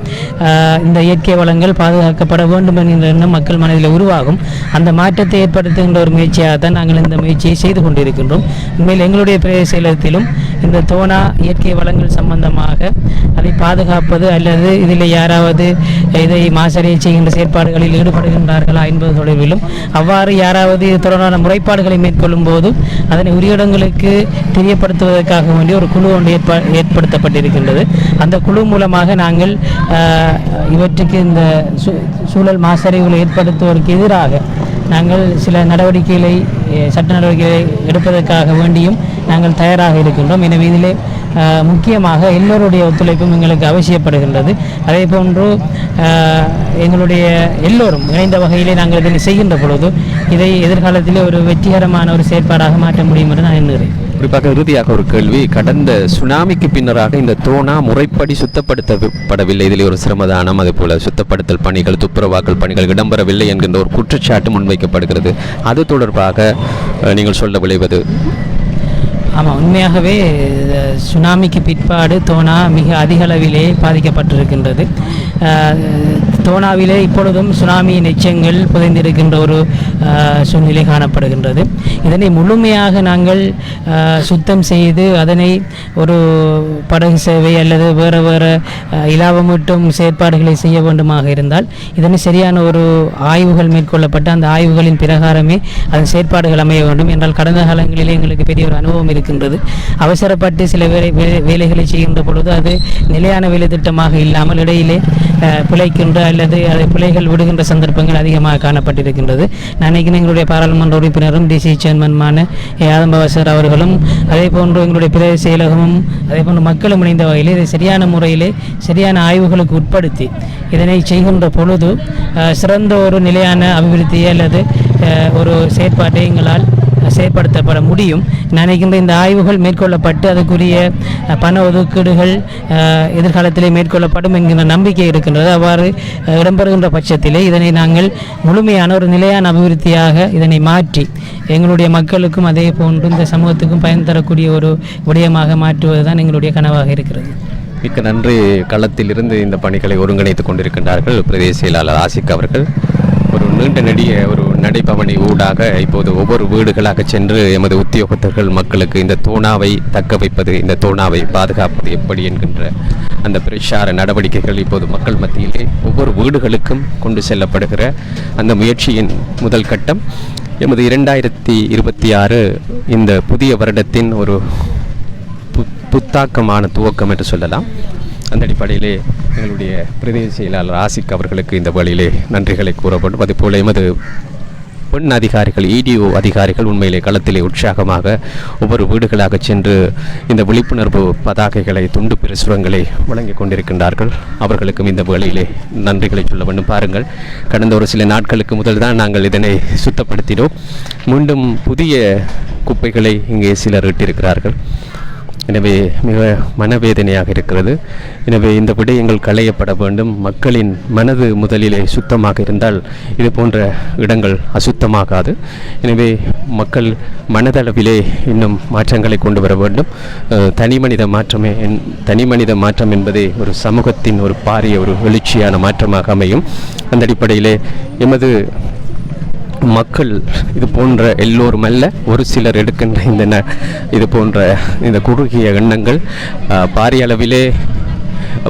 இந்த இயற்கை வளங்கள் பாதுகாக்கப்பட வேண்டும் என்கின்ற எண்ணம் மக்கள் மனதில் உருவாகும். அந்த மாற்றத்தை ஏற்படுத்துகின்ற ஒரு முயற்சியாகத்தான் நாங்கள் இந்த முயற்சியை செய்து கொண்டிருக்கின்றோம். உண்மையில் எங்களுடைய பிரதேச செயலகத்திலும் இந்த தோனா இயற்கை வளங்கள் சம்பந்தமாக அதை பாதுகாப்பது அல்லது இதில் யாராவது இதை மாசடைய செய்கின்ற செயற்பாடுகளில் ஈடுபடுகின்றார்களா என்பது தொடர்பிலும் அவ்வாறு யாராவது இது தொடர்பான முறைப்பாடுகளை மேற்கொள்ளும் போது அதனை உரிய இடங்களுக்கு தெரியப்படுத்துவதற்காக வேண்டிய ஒரு குழு ஒன்று ஏற்படுத்தப்பட்டிருக்கின்றது. அந்த குழு மூலமாக நாங்கள் இவற்றுக்கு இந்த சூழல் மாசடைவுகளை ஏற்படுத்துவதற்கு எதிராக நாங்கள் சில சட்ட நடவடிக்கைகளை எடுப்பதற்காக வேண்டியும் நாங்கள் தயாராக இருக்கின்றோம். எனவே இதிலே முக்கியமாக எல்லோருடைய ஒத்துழைப்பும் எங்களுக்கு அவசியப்படுகின்றது. அதே போன்று எங்களுடைய எல்லோரும் இணைந்த வகையிலே நாங்கள் இதனை செய்கின்ற பொழுது இதை எதிர்காலத்திலே ஒரு வெற்றிகரமான ஒரு செயற்பாடாக மாற்ற முடியும் என்று நான் எண்ணுகிறேன். குறிப்பாக இறுதியாக ஒரு கேள்வி. கடந்த சுனாமிக்கு பின்னராக இந்த தோனா முறைப்படி சுத்தப்படுத்தப்படவில்லை. இதில் ஒரு சிரமதானம் அதேபோல சுத்தப்படுத்தல் பணிகள் துப்புரவாக்கல் பணிகள் இடம்பெறவில்லை என்கின்ற ஒரு குற்றச்சாட்டு முன்வைக்கப்படுகிறது. அது தொடர்பாக நீங்கள் சொல்ல விளைவது? ஆமாம், உண்மையாகவே சுனாமிக்கு பிற்பாடு தோனா மிக அதிக அளவிலே பாதிக்கப்பட்டிருக்கின்றது. தோனாவிலே இப்பொழுதும் சுனாமியின் எச்சங்கள் புதைந்திருக்கின்ற ஒரு சூழ்நிலை காணப்படுகின்றது. இதனை முழுமையாக நாங்கள் சுத்தம் செய்து அதனை ஒரு படகு சேவை அல்லது வேறு இலாபமூட்டும் செயற்பாடுகளை செய்ய வேண்டுமாக இருந்தால் இதனை சரியான ஒரு ஆய்வுகள் மேற்கொள்ளப்பட்டு அந்த ஆய்வுகளின் பிரகாரமே அதன் செயற்பாடுகள் அமைய வேண்டும். என்றால் கடந்த காலங்களிலே எங்களுக்கு பெரிய ஒரு அனுபவம் இருக்கின்றது. அவசரப்பட்டு சில வேலைகளை செய்கின்ற பொழுது அது நிலையான வேலை திட்டமாக இல்லாமல் இடையிலே பிழைக்கின்ற அல்லது அதை பிழைகள் விடுகின்ற சந்தர்ப்பங்கள் அதிகமாக காணப்பட்டிருக்கின்றது. நான் நினைக்கிறேன் எங்களுடைய பாராளுமன்ற உறுப்பினரும் டிசி சேர்மன்மான ஆதம்பவாசர் அவர்களும் அதே போன்று எங்களுடைய பிரதேச செயலகமும் அதே போன்று மக்களும் இணைந்த வகையில் இதை சரியான முறையிலே சரியான ஆய்வுகளுக்கு உட்படுத்தி இதனை செய்கின்ற பொழுது சிறந்த ஒரு நிலையான அபிவிருத்தியை அல்லது ஒரு செயற்பாட்டை எங்களால் செயற்படுத்தப்பட முடியும். நினைக்கின்ற இந்த ஆய்வுகள் மேற்கொள்ளப்பட்டு அதுக்குரிய பண ஒதுக்கீடுகள் எதிர்காலத்திலே மேற்கொள்ளப்படும் என்கின்ற நம்பிக்கை இருக்கின்றது. அவ்வாறு இடம்பெறுகின்ற பட்சத்திலே இதனை நாங்கள் முழுமையான ஒரு நிலையான அபிவிருத்தியாக இதனை மாற்றி எங்களுடைய மக்களுக்கும் அதே போன்று இந்த சமூகத்துக்கும் பயன் தரக்கூடிய ஒரு விடயமாக மாற்றுவதுதான் எங்களுடைய கனவாக இருக்கிறது. மிக்க நன்றி. களத்தில் இருந்து இந்த பணிகளை ஒருங்கிணைத்துக் கொண்டிருக்கின்றார்கள் பிரதேச செயலாளர் ஆசிக் அவர்கள். ஒரு நீண்ட நெடிய ஒரு நடைபவனி ஊடாக இப்போது ஒவ்வொரு வீடுகளாக சென்று எமது உத்தியோகத்தர்கள் மக்களுக்கு இந்த தோணாவை தக்க வைப்பது, இந்த தோணாவை பாதுகாப்பது எப்படி என்கின்ற அந்த பிரச்சார நடவடிக்கைகள் இப்போது மக்கள் மத்தியிலே ஒவ்வொரு வீடுகளுக்கும் கொண்டு செல்லப்படுகிற அந்த முயற்சியின் முதல் கட்டம் எமது 2026 இந்த புதிய வருடத்தின் ஒரு புத்தாக்கமான துவக்கம் என்று சொல்லலாம். அந்த அடிப்படையிலே எங்களுடைய பிரதேச செயலாளர் ஆசிக் அவர்களுக்கு இந்த வழியிலே நன்றிகளை கூற வேண்டும். அதுபோல எமது பெண் அதிகாரிகள், EDO அதிகாரிகள் உண்மையிலே களத்திலே உற்சாகமாக ஒவ்வொரு வீடுகளாக சென்று இந்த விழிப்புணர்வு பதாகைகளை, துண்டு பிரசுரங்களை வழங்கி கொண்டிருக்கின்றார்கள். அவர்களுக்கும் இந்த வேளையிலே நன்றிகளை சொல்ல வேண்டும். பாருங்கள், கடந்த ஒரு சில நாட்களுக்கு முதல் தான் நாங்கள் இதனை சுத்தப்படுத்தினோம். மீண்டும் புதிய குப்பைகளை இங்கே சிலர் இட்டிருக்கிறார்கள். எனவே மிக மனவேதனையாக இருக்கிறது. எனவே இந்த விடயங்கள் களையப்பட வேண்டும். மக்களின் மனது முதலிலே சுத்தமாக இருந்தால் இது போன்ற இடங்கள் அசுத்தமாகாது. எனவே மக்கள் மனதளவிலே இன்னும் மாற்றங்களை கொண்டு வர வேண்டும். தனி மனித மாற்றம் என்பதே ஒரு சமூகத்தின் ஒரு பாரிய ஒரு எழுச்சியான மாற்றமாக அமையும். அந்த அடிப்படையிலே எமது மக்கள் இது போன்ற எல்லோரும் அல்ல, ஒரு சிலர் எடுக்கின்ற இது போன்ற இந்த குறுகிய எண்ணங்கள் பாரிய அளவிலே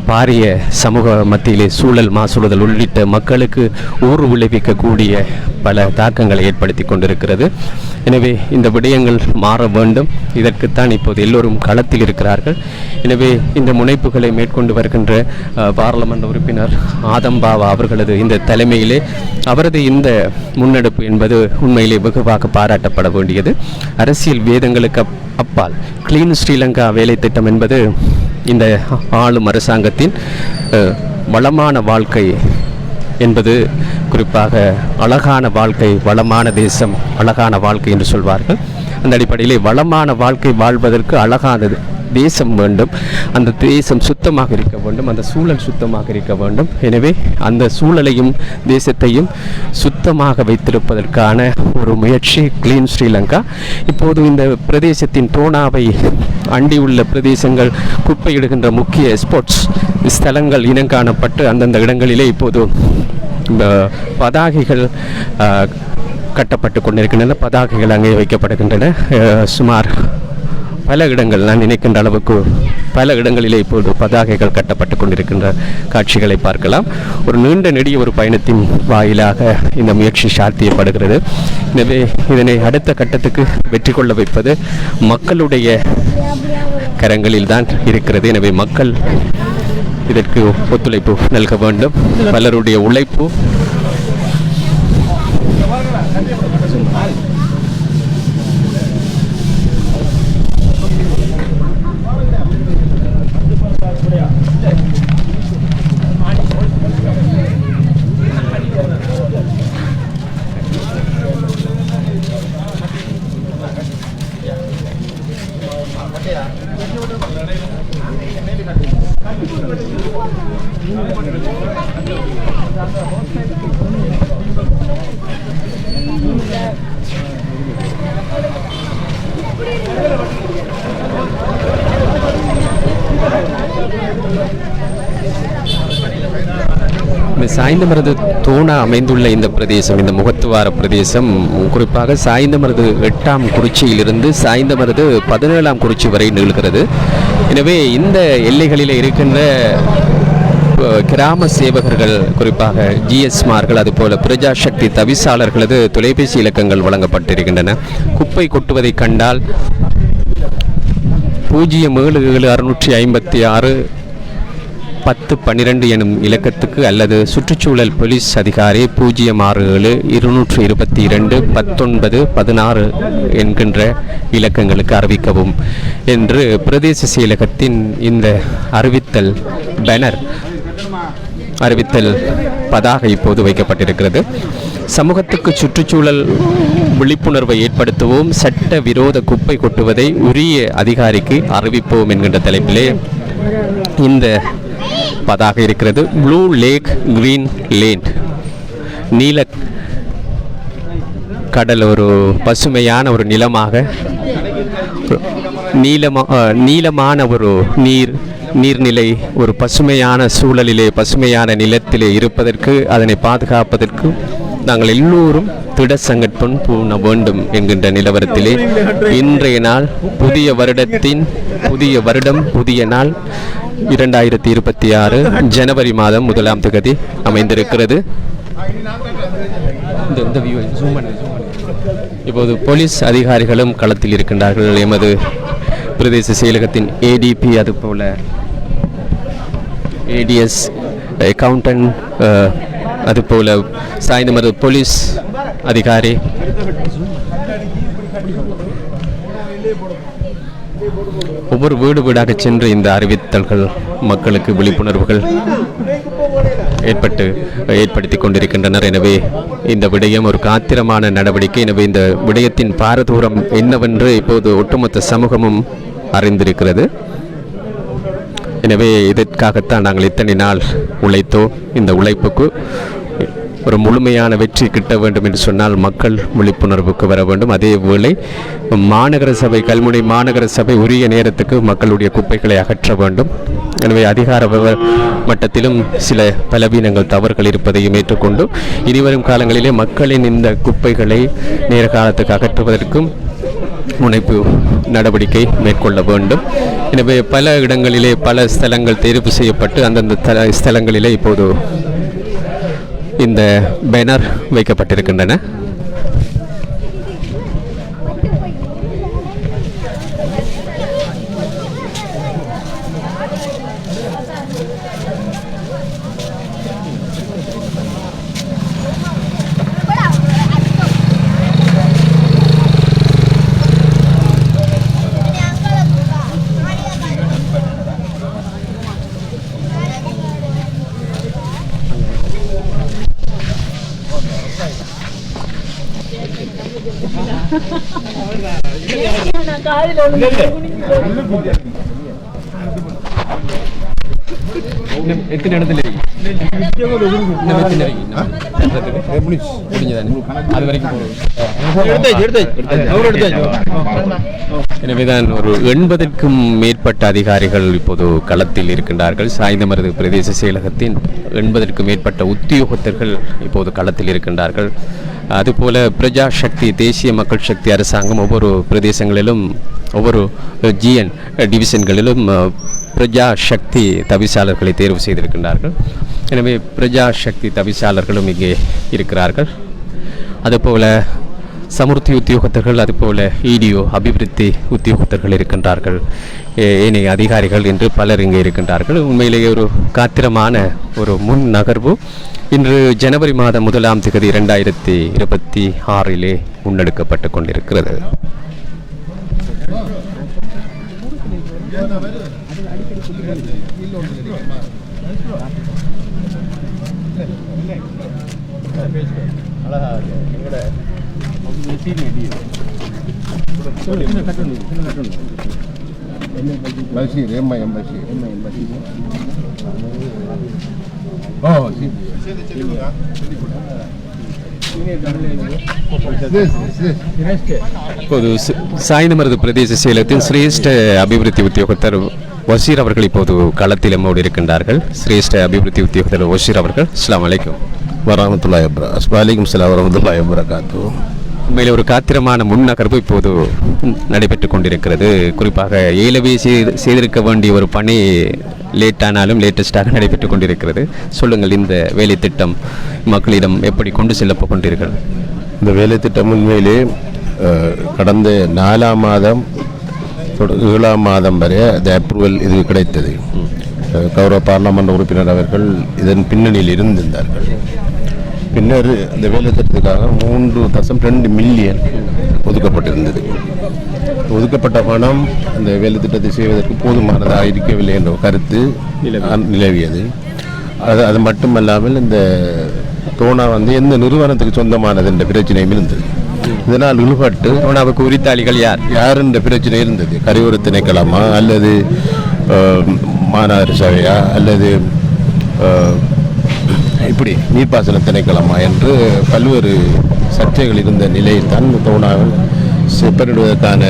பாரிய சமூக மத்தியிலே சூழல் மாசுறுதல் உள்ளிட்ட மக்களுக்கு ஊறு விளைவிக்கக்கூடிய பல தாக்கங்களை ஏற்படுத்தி கொண்டிருக்கிறது. எனவே இந்த விடயங்கள் மாற வேண்டும். இதற்குத்தான் இப்போது எல்லோரும் களத்தில் இருக்கிறார்கள். எனவே இந்த முனைப்புகளை மேற்கொண்டு வருகின்ற பாராளுமன்ற உறுப்பினர் ஆதம் பாவா அவர்களது இந்த தலைமையிலே அவரது இந்த முன்னெடுப்பு என்பது உண்மையிலே வெகுவாக பாராட்டப்பட வேண்டியது. அரசியல் வேதங்களுக்கு அப்பால் கிளீன் ஸ்ரீலங்கா வேலை திட்டம் என்பது இந்த ஆளும் அரசாங்கத்தின் வளமான வாழ்க்கை என்பது, குறிப்பாக அழகான வாழ்க்கை, வளமான தேசம், அழகான வாழ்க்கை என்று சொல்வார்கள். அந்த அடிப்படையிலே வளமான வாழ்க்கை வாழ்வதற்கு அழகானது தேசம் வேண்டும். அந்த தேசம் சுத்தமாக இருக்க வேண்டும். அந்த சூழல் சுத்தமாக இருக்க வேண்டும். எனவே அந்த சூழலையும் தேசத்தையும் சுத்தமாக வைத்திருப்பதற்கான ஒரு முயற்சி கிளீன் ஸ்ரீலங்கா. இப்போது இந்த பிரதேசத்தின் தோணாவை அண்டியுள்ள பிரதேசங்கள் குப்பையிடுகின்ற முக்கிய ஸ்போர்ட்ஸ் ஸ்தலங்கள் இனங்காணப்பட்டு அந்தந்த இடங்களிலே இப்போது பதாகைகள் கட்டப்பட்டு கொண்டிருக்கின்றன. பதாகைகள் அங்கே வைக்கப்படுகின்றன. சுமார் பல இடங்கள், நான் நினைக்கின்ற அளவுக்கு பல இடங்களிலே இப்போது பதாகைகள் கட்டப்பட்டு கொண்டிருக்கின்ற காட்சிகளை பார்க்கலாம். ஒரு நீண்ட நெடிய ஒரு பயணத்தின் வாயிலாக இந்த முயற்சி சாத்தியப்படுகிறது. எனவே இதனை அடுத்த கட்டத்துக்கு வெற்றி கொள்ள வைப்பது மக்களுடைய கரங்களில் தான் இருக்கிறது. எனவே மக்கள் இதற்கு ஒத்துழைப்பு நல்க வேண்டும். பலருடைய உழைப்பு சாய்ந்தமருது தோணா அமைந்துள்ள இந்த பிரதேசம், இந்த முகத்துவார பிரதேசம், குறிப்பாக சாய்ந்தமருது 8ஆம் குறிச்சியிலிருந்து சாய்ந்தமருது 17ஆம் குறிச்சி வரை நீள்கிறது. எனவே இந்த எல்லைகளில் இருக்கின்ற கிராம சேவகர்கள், குறிப்பாக GSமார்கள், அதுபோல பிரஜாசக்தி தவிசாளர்களது தொலைபேசி இலக்கங்கள் வழங்கப்பட்டிருக்கின்றன. குப்பை கொட்டுவதை கண்டால் 077 656 1012 எனும் இலக்கத்துக்கு அல்லது சுற்றுச்சூழல் போலீஸ் அதிகாரி 067 222 19 16 என்கின்ற இலக்கங்களுக்கு அறிவிக்கவும் என்று பிரதேச செயலகத்தின் இந்த அறிவித்தல் பேனர், அறிவித்தல் பதாகை இப்போது வைக்கப்பட்டிருக்கிறது. சமூகத்துக்கு சுற்றுச்சூழல் விழிப்புணர்வை ஏற்படுத்துவோம், சட்ட விரோத குப்பை கொட்டுவதை உரிய அதிகாரிக்கு அறிவிப்போம் என்கின்ற தலைப்பிலே இந்த பதாகை இருக்கிறது. ப்ளூ லேக் கிரீன் லேண்ட், நீல கடல் ஒரு பசுமையான ஒரு நிலமாக, நீளமான ஒரு நீர்நிலை ஒரு பசுமையான சூழலிலே, பசுமையான நிலத்திலே இருப்பதற்கு, அதனை பாதுகாப்பதற்கு நாங்கள் எல்லோரும் திட சங்கற்பம் பூண வேண்டும் என்கின்ற நிலவரத்திலே இன்றைய நாள் புதிய வருடம் புதிய நாள் 2026 ஜனவரி மாதம் 1ஆம் தேதி அமைந்திருக்கிறது. இப்போது போலீஸ் அதிகாரிகளும் களத்தில் இருக்கின்றார்கள். எமது பிரதேச செயலகத்தின் ADP அதுபோல ADS அக்கவுண்டன்ட் அதுபோல சாய்ந்தமரு போலீஸ் அதிகாரி ஒவ்வொரு வீடாக சென்று இந்த அறிவித்தல்கள் மக்களுக்கு விழிப்புணர்வுகள் ஏற்படுத்தி கொண்டிருக்கின்றனர். எனவே இந்த விடயம் ஒரு காத்திரமான நடவடிக்கை. எனவே இந்த விடயத்தின் பாரதூரம் என்னவென்று இப்போது ஒட்டுமொத்த சமூகமும் அறிந்திருக்கிறது. எனவே இதற்காகத்தான் நாங்கள் இத்தனை நாள் உழைத்தோம். இந்த உழைப்புக்கு ஒரு முழுமையான வெற்றி கிட்ட வேண்டும் என்று சொன்னால் மக்கள் விழிப்புணர்வுக்கு வர வேண்டும். அதே வேளை கல்முனை மாநகர சபை உரிய நேரத்துக்கு மக்களுடைய குப்பைகளை அகற்ற வேண்டும். எனவே அதிகார மட்டத்திலும் சில பலவீனங்கள் தவறுகள் இருப்பதையும் ஏற்றுக்கொண்டு இனிவரும் காலங்களிலே மக்களின் இந்த குப்பைகளை நேர காலத்துக்கு அகற்றுவதற்கும் முனைப்பு நடவடிக்கை மேற்கொள்ள வேண்டும். எனவே பல இடங்களிலே பல ஸ்தலங்கள் தேர்வு செய்யப்பட்டு அந்தந்த ஸ்தலங்களிலே இப்போது இந்த பேனர் வைக்கப்பட்டிருக்கின்றன. எத்தனை இடத்துல எனவேதான் ஒரு 80க்கும் மேற்பட்ட அதிகாரிகள் இப்போது களத்தில் இருக்கின்றார்கள். சாய்ந்தமருது பிரதேச செயலகத்தின் 80க்கும் மேற்பட்ட உத்தியோகத்தர்கள் இப்போது களத்தில் இருக்கின்றார்கள். அதுபோல பிரஜா சக்தி தேசிய மக்கள் சக்தி அரசாங்கம் ஒவ்வொரு பிரதேசங்களிலும் ஒவ்வொரு GN டிவிஷன்களிலும் பிரஜா சக்தி தவிசாளர்களை தேர்வு செய்திருக்கின்றார்கள். எனவே பிரஜா சக்தி தவிசாளர்களும் இங்கே இருக்கிறார்கள். அதுபோல சமுர்த்தி உத்தியோகத்தர்கள் அதுபோல EDO அபிவிருத்தி உத்தியோகத்தர்கள் இருக்கின்றார்கள். ஏனைய அதிகாரிகள் என்று பலர் இங்கே இருக்கின்றார்கள். உண்மையிலேயே ஒரு காத்திரமான ஒரு முன் நகர்வு இன்று ஜனவரி மாதம் 1ஆம் தேதி 2026 முன்னெடுக்கப்பட்டு கொண்டிருக்கிறது. இப்போது சாய்ந்தமருது பிரதேச செயலகத்தின் சிரேஷ்ட அபிவிருத்தி உத்தியோகத்தர் வசீர் அவர்கள் இப்போது களத்தில் நம்மோடு இருக்கின்றார்கள். சிரேஷ்ட அபிவிருத்தி உத்தியோகத்தர் வசீர் அவர்கள், அஸ்ஸலாமு அலைக்கும் வரஹ்மத்துல்லாஹி வபரகாத்துஹு. ஸலாம் வரஹ்மத்துல்லாஹி வபரகாத்துஹு. உண்மையில் ஒரு காத்திரமான முன்னகர்வு இப்போது நடைபெற்று கொண்டிருக்கிறது. குறிப்பாக ஏலவே செய்திருக்க வேண்டிய ஒரு பணி லேட்டானாலும் லேட்டஸ்டாக நடைபெற்று கொண்டிருக்கிறது. சொல்லுங்கள், இந்த வேலை திட்டம் மக்களிடம் எப்படி கொண்டு செல்லப்போ கொண்டிருக்கிறது? இந்த வேலை திட்டம் உண்மையிலே கடந்த 4ஆம் மாதம் 7ஆம் மாதம் வரை அந்த அப்ரூவல் இது கிடைத்தது. கௌரவ பார்லமெண்ட் உறுப்பினர் அவர்கள் இதன் பின்னணியில் இருந்திருந்தார்கள். பின்னர் இந்த வேலை திட்டத்துக்காக 3.2 மில்லியன் ஒதுக்கப்பட்டிருந்தது. ஒதுக்கப்பட்ட பணம் அந்த வேலை திட்டத்தை செய்வதற்கு போதுமானதாக இருக்கவில்லை என்ற கருத்து நிலவியது. அது மட்டுமல்லாமல் இந்த தோணா எந்த நிறுவனத்துக்கு சொந்தமானது என்ற பிரச்சனையும் இருந்தது. இதனால் இழுபட்டு தோணாவுக்கு உரித்தாளிகள் யார் என்ற பிரச்சனை இருந்தது. கரையோர திணைக்களமா அல்லது மாநகர சபையா அல்லது இப்படி நீர்ப்பாசன திணைக்களமா என்று பல்வேறு சர்ச்சைகள் இருந்த நிலையில் தான் தோணாவில் செப்பனிடுவதற்கான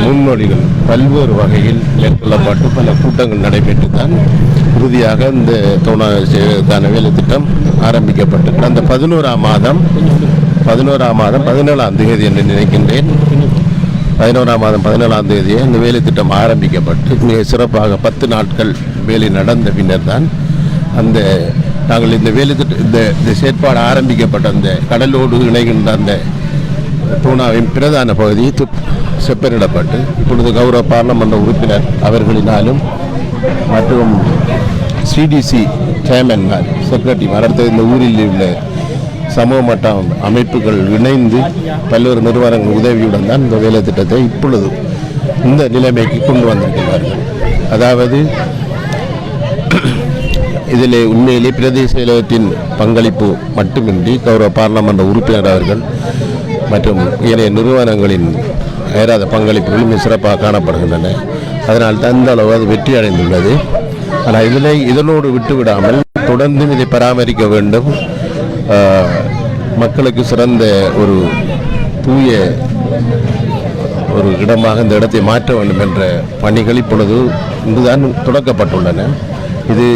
முன்மொழிகள் பல்வேறு வகையில் மேற்கொள்ளப்பட்டு பல கூட்டங்கள் நடைபெற்று தான் இறுதியாக இந்த தோணாவுக்கான வேலை திட்டம் ஆரம்பிக்கப்பட்டு கடந்த 11ஆம் மாதம் 17ஆம் தேதி என்று நினைக்கின்றேன். 11ஆம் மாதம் 17ஆம் தேதியே இந்த வேலை திட்டம் ஆரம்பிக்கப்பட்டு மிக சிறப்பாக 10 நாட்கள் வேலை நடந்த பின்னர் தான் அந்த நாங்கள் இந்த வேலை இந்த செயற்பாடு ஆரம்பிக்கப்பட்ட அந்த கடலோடு இணைகின்ற அந்த தூணாவின் பிரதான பகுதி செப்பனிடப்பட்டு இப்பொழுது கௌரவ பாராளுமன்ற உறுப்பினர் அவர்களினாலும் மற்றும் சிடிசி சேர்மன்மார் செக்ரட்டரி அடுத்த இந்த ஊரில் உள்ள சமூக மட்ட அமைப்புகள் இணைந்து பல்வேறு நிறுவனங்கள் உதவியுடன் தான் இந்த வேலை திட்டத்தை இப்பொழுது இந்த நிலைமைக்கு கொண்டு வந்திருக்கிறார்கள். அதாவது இதில் உண்மையிலே பிரதேச செயலகத்தின் பங்களிப்பு மட்டுமின்றி கௌரவ பாராளுமன்ற உறுப்பினர் அவர்கள் மற்றும் ஏனைய நிறுவனங்களின் ஏறாத பங்களிப்புகள் மிக சிறப்பாக காணப்படுகின்றன. அதனால் தந்த அளவு அது வெற்றி அடைந்துள்ளது. ஆனால் இதனோடு விட்டுவிடாமல் தொடர்ந்தும் இதை பராமரிக்க வேண்டும். மக்களுக்கு சிறந்த ஒரு தூய ஒரு இடமாக இந்த இடத்தை மாற்ற வேண்டும் என்ற பணிகள் இப்பொழுது இன்றுதான் தொடக்கப்பட்டுள்ளன. இது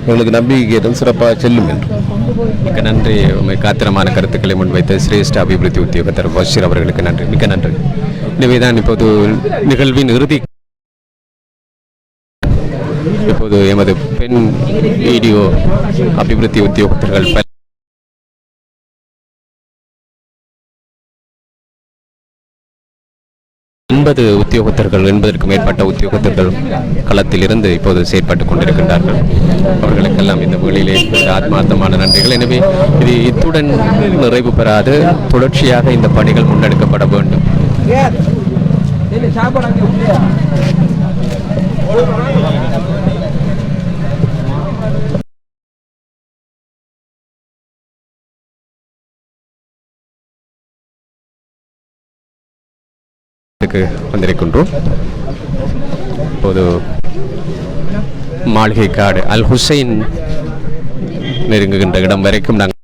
எங்களுக்கு நம்பிக்கை சிறப்பாக செல்லும் என்று. மிக்க நன்றி. காத்திரமான கருத்துக்களை முன்வைத்த சிரேஷ்ட அபிவிருத்தி உத்தியோகத்தர் பஷீர் அவர்களுக்கு நன்றி, மிக்க நன்றி. எனவேதான் இப்போது நிகழ்வின் இறுதி இப்போது எமது பெண் வீடியோ அபிவிருத்தி உத்தியோகத்தர்கள் 80 உத்தியோகத்தர்கள் 80க்கும் மேற்பட்ட உத்தியோகத்தர்கள் களத்தில் இருந்து இப்போது செயற்பட்டுக் கொண்டிருக்கின்றார்கள். அவர்களுக்கெல்லாம் இந்த வேளையிலே ஆத்மார்த்தமான நன்றிகள். எனவே இது இத்துடன் நிறைவு பெறாது, தொடர்ச்சியாக இந்த பணிகள் முன்னெடுக்கப்பட வேண்டும். வந்திருக்கின்றோம். இப்போது மாளிகை காடு அல் ஹுசைன் நெருங்குகின்ற இடம் வரைக்கும் நாங்கள்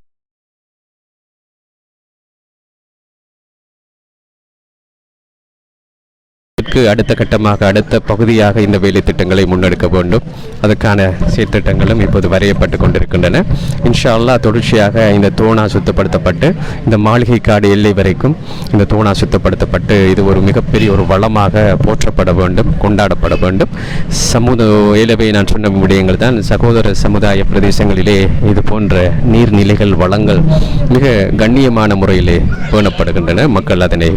அடுத்த கட்டமாக அடுத்த பகுதியாக இந்த வேலை திட்டங்களை முன்னெடுக்க வேண்டும். அதற்கான செயற்திட்டங்களும் இப்போது வரையப்பட்டு கொண்டிருக்கின்றன. இன்ஷா அல்லாஹ் தொடர்ச்சியாக இந்த தோணா சுத்தப்படுத்தப்பட்டு இந்த மாளிகை காடு எல்லை வரைக்கும் இந்த தோணா சுத்தப்படுத்தப்பட்டு இது ஒரு மிகப்பெரிய ஒரு வளமாக போற்றப்பட வேண்டும், கொண்டாடப்பட வேண்டும். ஏலவே நான் சொன்ன விடயங்கள் தான் சகோதர சமுதாய பிரதேசங்களிலே இது போன்ற நீர்நிலைகள் வளங்கள் மிக கண்ணியமான முறையிலே பேணப்படுகின்றன. மக்கள் அதனை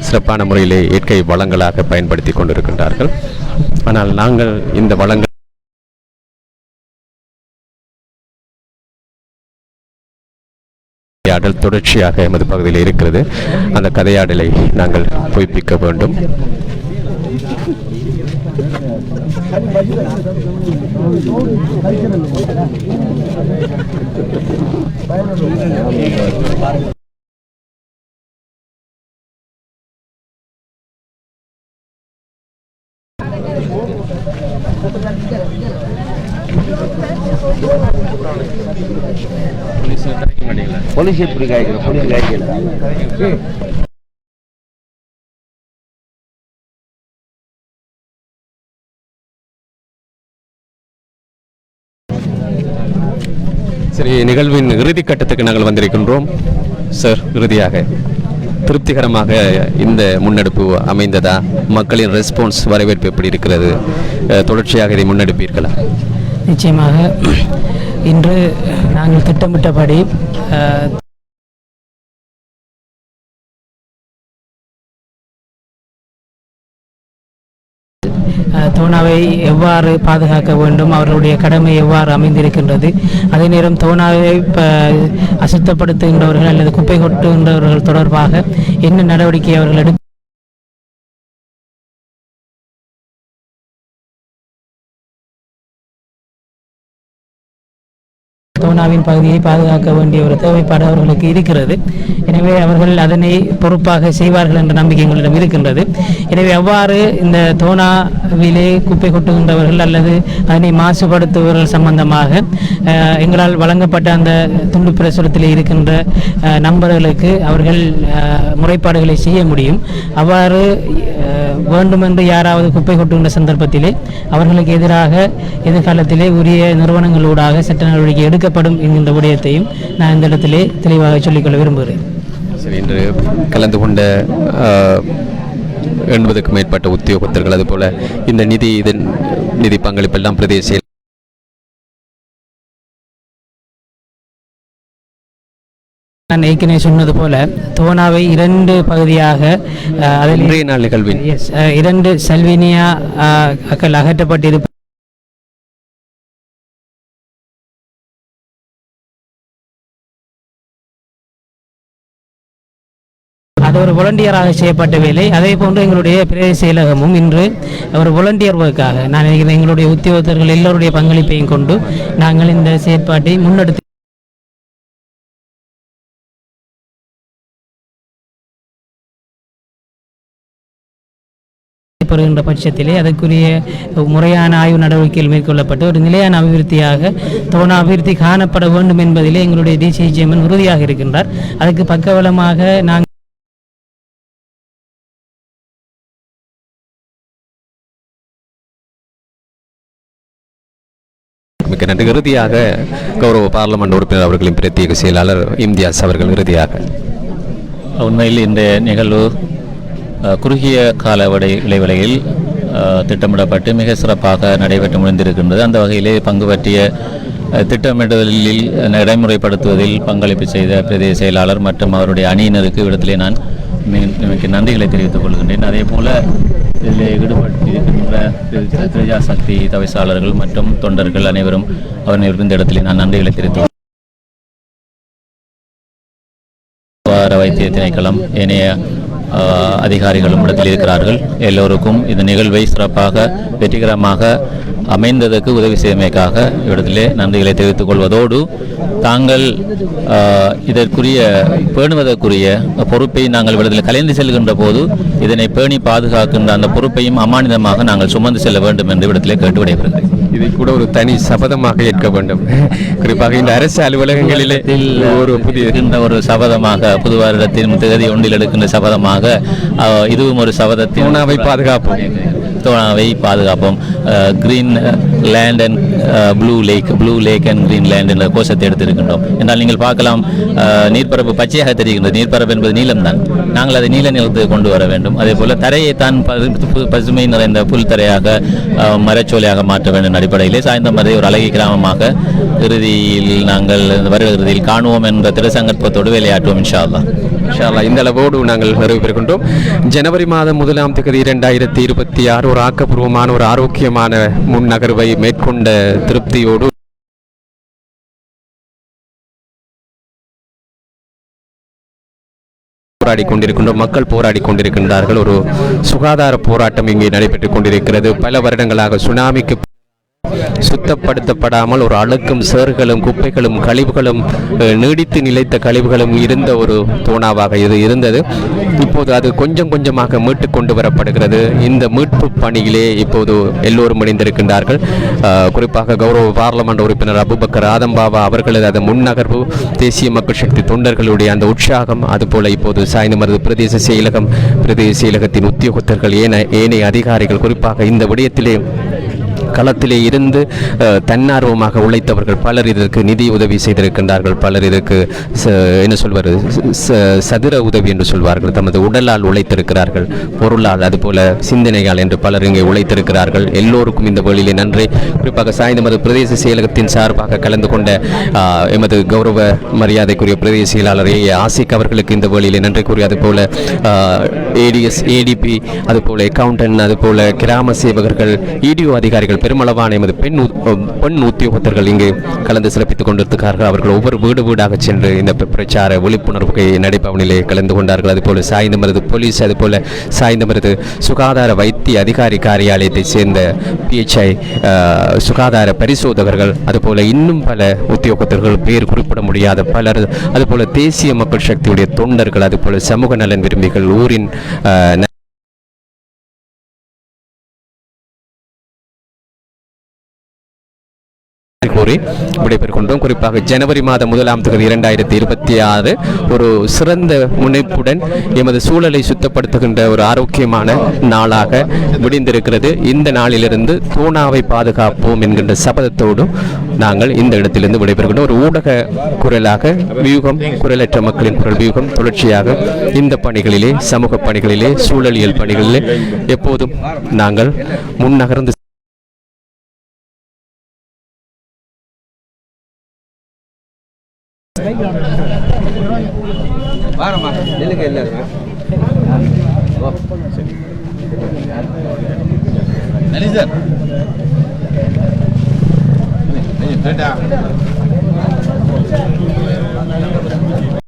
சிறப்பான முறையிலே இயற்கை வளங்களாக பயன்படுத்தி கொண்டிருக்கின்றார்கள். ஆனால் நாங்கள் இந்த வளங்கள் தொடர்ச்சியாக எமது பகுதியில் இருக்கிறது. அந்த கதையாடலை நாங்கள் பொய்ப்பிக்க வேண்டும். போலீஸ் எப்படி காய்க்கிறோம்? போலீஸ் காய்க்கல. சரி, நிகழ்வின் இறுதி கட்டத்துக்கு நாங்கள் வந்திருக்கின்றோம். சார், இறுதியாக திருப்திகரமாக இந்த முன்னெடுப்பு அமைந்ததா? மக்களின் ரெஸ்பான்ஸ் வரவேற்பு எப்படி இருக்கிறது? தொடர்ச்சியாக இதை முன்னெடுப்பீர்களா? நிச்சயமாக இன்று நாங்கள் திட்டமிட்டபடி தோணாவை எவ்வாறு பாதுகாக்க வேண்டும், அவர்களுடைய கடமை எவ்வாறு அமைந்திருக்கின்றது, அதே நேரம் தோணாவை அசுத்தப்படுத்துகின்றவர்கள் அல்லது குப்பை கொட்டுகின்றவர்கள் தொடர்பாக என்ன நடவடிக்கை அவர்கள் எடுக்க தோனாவின் பகுதியை பாதுகாக்க வேண்டிய ஒரு தேவைப்பாடு அவர்களுக்கு இருக்கிறது. எனவே அவர்கள் அதனை பொறுப்பாக செய்வார்கள் என்ற நம்பிக்கை எங்களிடம் இருக்கின்றது. எனவே அவ்வாறு இந்த தோனாவிலே குப்பை கொட்டுகின்றவர்கள் அல்லது அதனை மாசுபடுத்துபவர்கள் சம்பந்தமாக எங்களால் வழங்கப்பட்ட அந்த துண்டு பிரசுரத்தில் இருக்கின்ற நம்பர்களுக்கு அவர்கள் முறைப்பாடுகளை செய்ய முடியும். அவ்வாறு வேண்டுமென்று யாராவது குப்பை கொட்டுகின்ற சந்தர்ப்பத்திலே அவர்களுக்கு எதிராக எதிர்காலத்திலே உரிய நிறுவனங்களூடாக சட்ட நடவடிக்கை எடுக்கப்படும் என்கின்ற விடயத்தையும் நான் இந்த இடத்திலே தெளிவாக சொல்லிக்கொள்ள விரும்புகிறேன். சரி, இன்று கலந்து கொண்ட 80க்கும் மேற்பட்ட உத்தியோகத்தர்கள் அதுபோல இந்த நிதி பங்களிப்பெல்லாம் பிரதேச நான் ஏற்கனவே சொன்னது போல தோனாவை 2 பகுதியாக அதில் இன்றைய நாள் நிகழ்வின் 2 சல்வினியா அக்கள் அகற்றப்பட்டிருப்ப அது ஒரு வாலண்டியராக செய்யப்பட்ட வேலை. அதே போன்று எங்களுடைய பிரதேச செயலகமும் இன்று ஒரு வாலண்டியர் ஒர்க்காக நான் நினைக்கிறேன் எங்களுடைய உத்தியோகத்தர்கள் எல்லோருடைய பங்களிப்பையும் கொண்டு நாங்கள் இந்த செயற்பாட்டை முன்னெடுத்து பெறுகின்ற பட்சத்திலே அதற்குரிய முறையான ஆய்வு நடவடிக்கைகள் மேற்கொள்ளப்பட்டு ஒரு நிலையான அபிவிருத்தியாக தோனா அபிவிருத்தி காணப்பட வேண்டும் என்பதிலே எங்களுடைய தேசிய சேர்மன் உறுதியாக இருக்கின்றார். அதற்கு பக்கபலமாக நாங்கள் மிக்க நன்றி. இறுதியாக கௌரவ பார்லமெண்ட் உறுப்பினர் அவர்களின் பிரத்யேக செயலாளர் இம்தியாஸ் அவர்கள் இறுதியாக. உண்மையில் இந்த நிகழ்வு குறுகிய கால இடைவெளியில் திட்டமிடப்பட்டு மிக சிறப்பாக நடைபெற்று முடிந்திருக்கின்றது. அந்த வகையிலே பங்கு பற்றிய திட்டமிடுதலில் நடைமுறைப்படுத்துவதில் பங்களிப்பு செய்த பிரதேச செயலாளர் மற்றும் அவருடைய அணியினருக்கு இடத்திலே நான் மிக நன்றிகளை தெரிவித்துக் கொள்கின்றேன். அதே போல இதில் ஈடுபட்டிருக்கின்ற பிரஜாசக்தி தவிசாளர்கள் மற்றும் தொண்டர்கள் அனைவரும் அவர்கள் இருந்த இடத்திலே நான் நன்றிகளை தெரிவித்துக் வைத்திய திணைக்களம் ஏனைய அதிகாரிகளும் இடத்தில் இருக்கிறார்கள். எல்லோருக்கும் இந்த நிகழ்வை சிறப்பாக வெற்றிகரமாக அமைந்ததற்கு உதவி செய்தமைக்காக இடத்திலே நன்றிகளை தெரிவித்துக் கொள்வதோடு தாங்கள் இதற்குரிய பேணுவதற்குரிய பொறுப்பை நாங்கள் விடத்தில் கலைந்து செல்கின்ற போது இதனை பேணி பாதுகாக்கின்ற அந்த பொறுப்பையும் அமானிதமாக நாங்கள் சுமந்து செல்ல வேண்டும் என்று இடத்திலே கேட்டு விடைபெறுகிறேன். இதை கூட ஒரு தனி சபதமாக ஏற்க வேண்டும். குறிப்பாக இந்த அரசு அலுவலகங்களில் ஒரு ஒரு சபதமாக புது வருடத்தின் தேதி ஒன்றில் எடுக்கின்ற சபதமாக இதுவும் ஒரு சபதத்தின் தோனாவை பாதுகாப்போம். Green land and blue lake and green land என்ற கோஷத்தை எடுத்திருக்கின்றோம். என்றால் நீங்கள் பார்க்கலாம், நீர்ப்பரப்பு பச்சையாக தெரிகின்றது. நீர்ப்பரப்பு என்பது நீளம்தான். நாங்கள் அதை நீல நிலத்துக்கு கொண்டு வர வேண்டும். அதே போல தரையை தான் பசுமை நிறைந்த புல் தரையாக மரச்சோலையாக மாற்ற வேண்டும். அடிப்படையிலே சாய்ந்தமரை ஒரு அழகிய கிராமமாக இறுதியில் நாங்கள் வருட இறுதியில் காணுவோம் என்ற திருசங்கற்பத்தோடு வேலையாற்றுவோம் இன்ஷா அல்லாஹ். இந்த அளவோடு நாங்கள் நிறைவு பெறுகின்றோம். ஜனவரி மாதம் 1ஆம் தேதி 2026 ஒரு ஆக்கப்பூர்வமான ஒரு ஆரோக்கியமான முன்னகர்வை மேற்கொண்ட திருப்தியோடு போராடி கொண்டிருக்கின்றோம். மக்கள் போராடி கொண்டிருக்கின்றார்கள். ஒரு சுகாதார போராட்டம் இங்கே நடைபெற்றுக் கொண்டிருக்கிறது. பல வருடங்களாக சுனாமிக்கு சுத்தப்படுத்தப்படாமல் ஒரு அழுக்கும் சேறுகளும் குப்பைகளும் கழிவுகளும் நீடித்து நிலைத்த கழிவுகளும் இருந்த ஒரு தோனாவாக இது இருந்தது. இப்போது அது கொஞ்சம் கொஞ்சமாக மீட்டு கொண்டு வரப்படுகிறது. இந்த மீட்பு பணியிலே இப்போது எல்லோரும் இணைந்திருக்கின்றார்கள். குறிப்பாக கௌரவ பார்லமெண்ட் உறுப்பினர் அபுபக்கர் ஆதம்பாவா அவர்களது அந்த முன்னகர்வு, தேசிய மக்கள் சக்தி தொண்டர்களுடைய அந்த உற்சாகம், அதுபோல இப்போது சாய்ந்தமருது பிரதேச செயலகத்தின் உத்தியோகத்தர்கள் ஏனைய அதிகாரிகள் குறிப்பாக இந்த விடயத்திலே களத்திலே இருந்து தன்னார்வமாக உழைத்தவர்கள் பலர் இதற்கு நிதி உதவி செய்திருக்கின்றார்கள். பலர் இதற்கு என்ன சொல்வது சதுர உதவி என்று சொல்வார்கள். தமது உடலால் உழைத்திருக்கிறார்கள், பொருளால், அதுபோல சிந்தனையால் என்று பலர் இங்கே உழைத்திருக்கிறார்கள். எல்லோருக்கும் இந்த வழியிலே நன்றி. குறிப்பாக சாய்ந்தமது பிரதேச செயலகத்தின் சார்பாக கலந்து கொண்ட எமது கௌரவ மரியாதைக்குரிய பிரதேச செயலாளர் ஆசிக் அவர்களுக்கு இந்த வழியிலே நன்றி கூறி, அதுபோல ஏடிஎஸ், ஏடிபி, அதுபோல அக்கவுண்டன்ட், அதுபோல கிராம சேவகர்கள், இடிஓ அதிகாரிகள் பெருமளவான எமது பெண் உத்தியோகத்தர்கள் இங்கு கலந்து சிறப்பித்துக் கொண்டிருக்கிறார்கள். அவர்கள் ஒவ்வொரு வீடாக சென்று இந்த பிரச்சார விழிப்புணர்வு நடைபவனிலே கலந்து கொண்டார்கள். அதுபோல சாய்ந்தமருது போலீஸ், அதுபோல சாய்ந்தமருது சுகாதார வைத்திய அதிகாரி காரியாலயத்தை சேர்ந்த PHI சுகாதார பரிசோதகர்கள், அதுபோல இன்னும் பல உத்தியோகத்தர்கள், பேர் குறிப்பிட முடியாத பலர், அதுபோல தேசிய மக்கள் சக்தியுடைய தொண்டர்கள், அதுபோல சமூக நலன் விரும்பிகள், ஊரின் கூறி விடைபெறுகின்றோம். குறிப்பாக ஜனவரி மாதம் 1ஆம் தேதி 2026 ஒரு சிறந்த முனைப்புடன் எமது சூழலை சுத்தப்படுத்துகின்ற ஒரு ஆரோக்கியமான நாளாக விடிந்திருக்கிறது. இந்த நாளிலிருந்து தோனாவை பாதுகாப்போம் என்கின்ற சபதத்தோடு நாங்கள் இந்த இடத்திலிருந்து விடைபெறுகின்றோம். ஒரு ஊடக குரலாக வியூகம், குரலற்ற மக்களின் குரல் வியூகம் தொடர்ச்சியாக இந்த பணிகளிலே, சமூக பணிகளிலே, சூழலியல் பணிகளிலே எப்போதும் நாங்கள் முன்னகர்ந்து வாரமா நெல்லுங்க எல்லாருமே சார்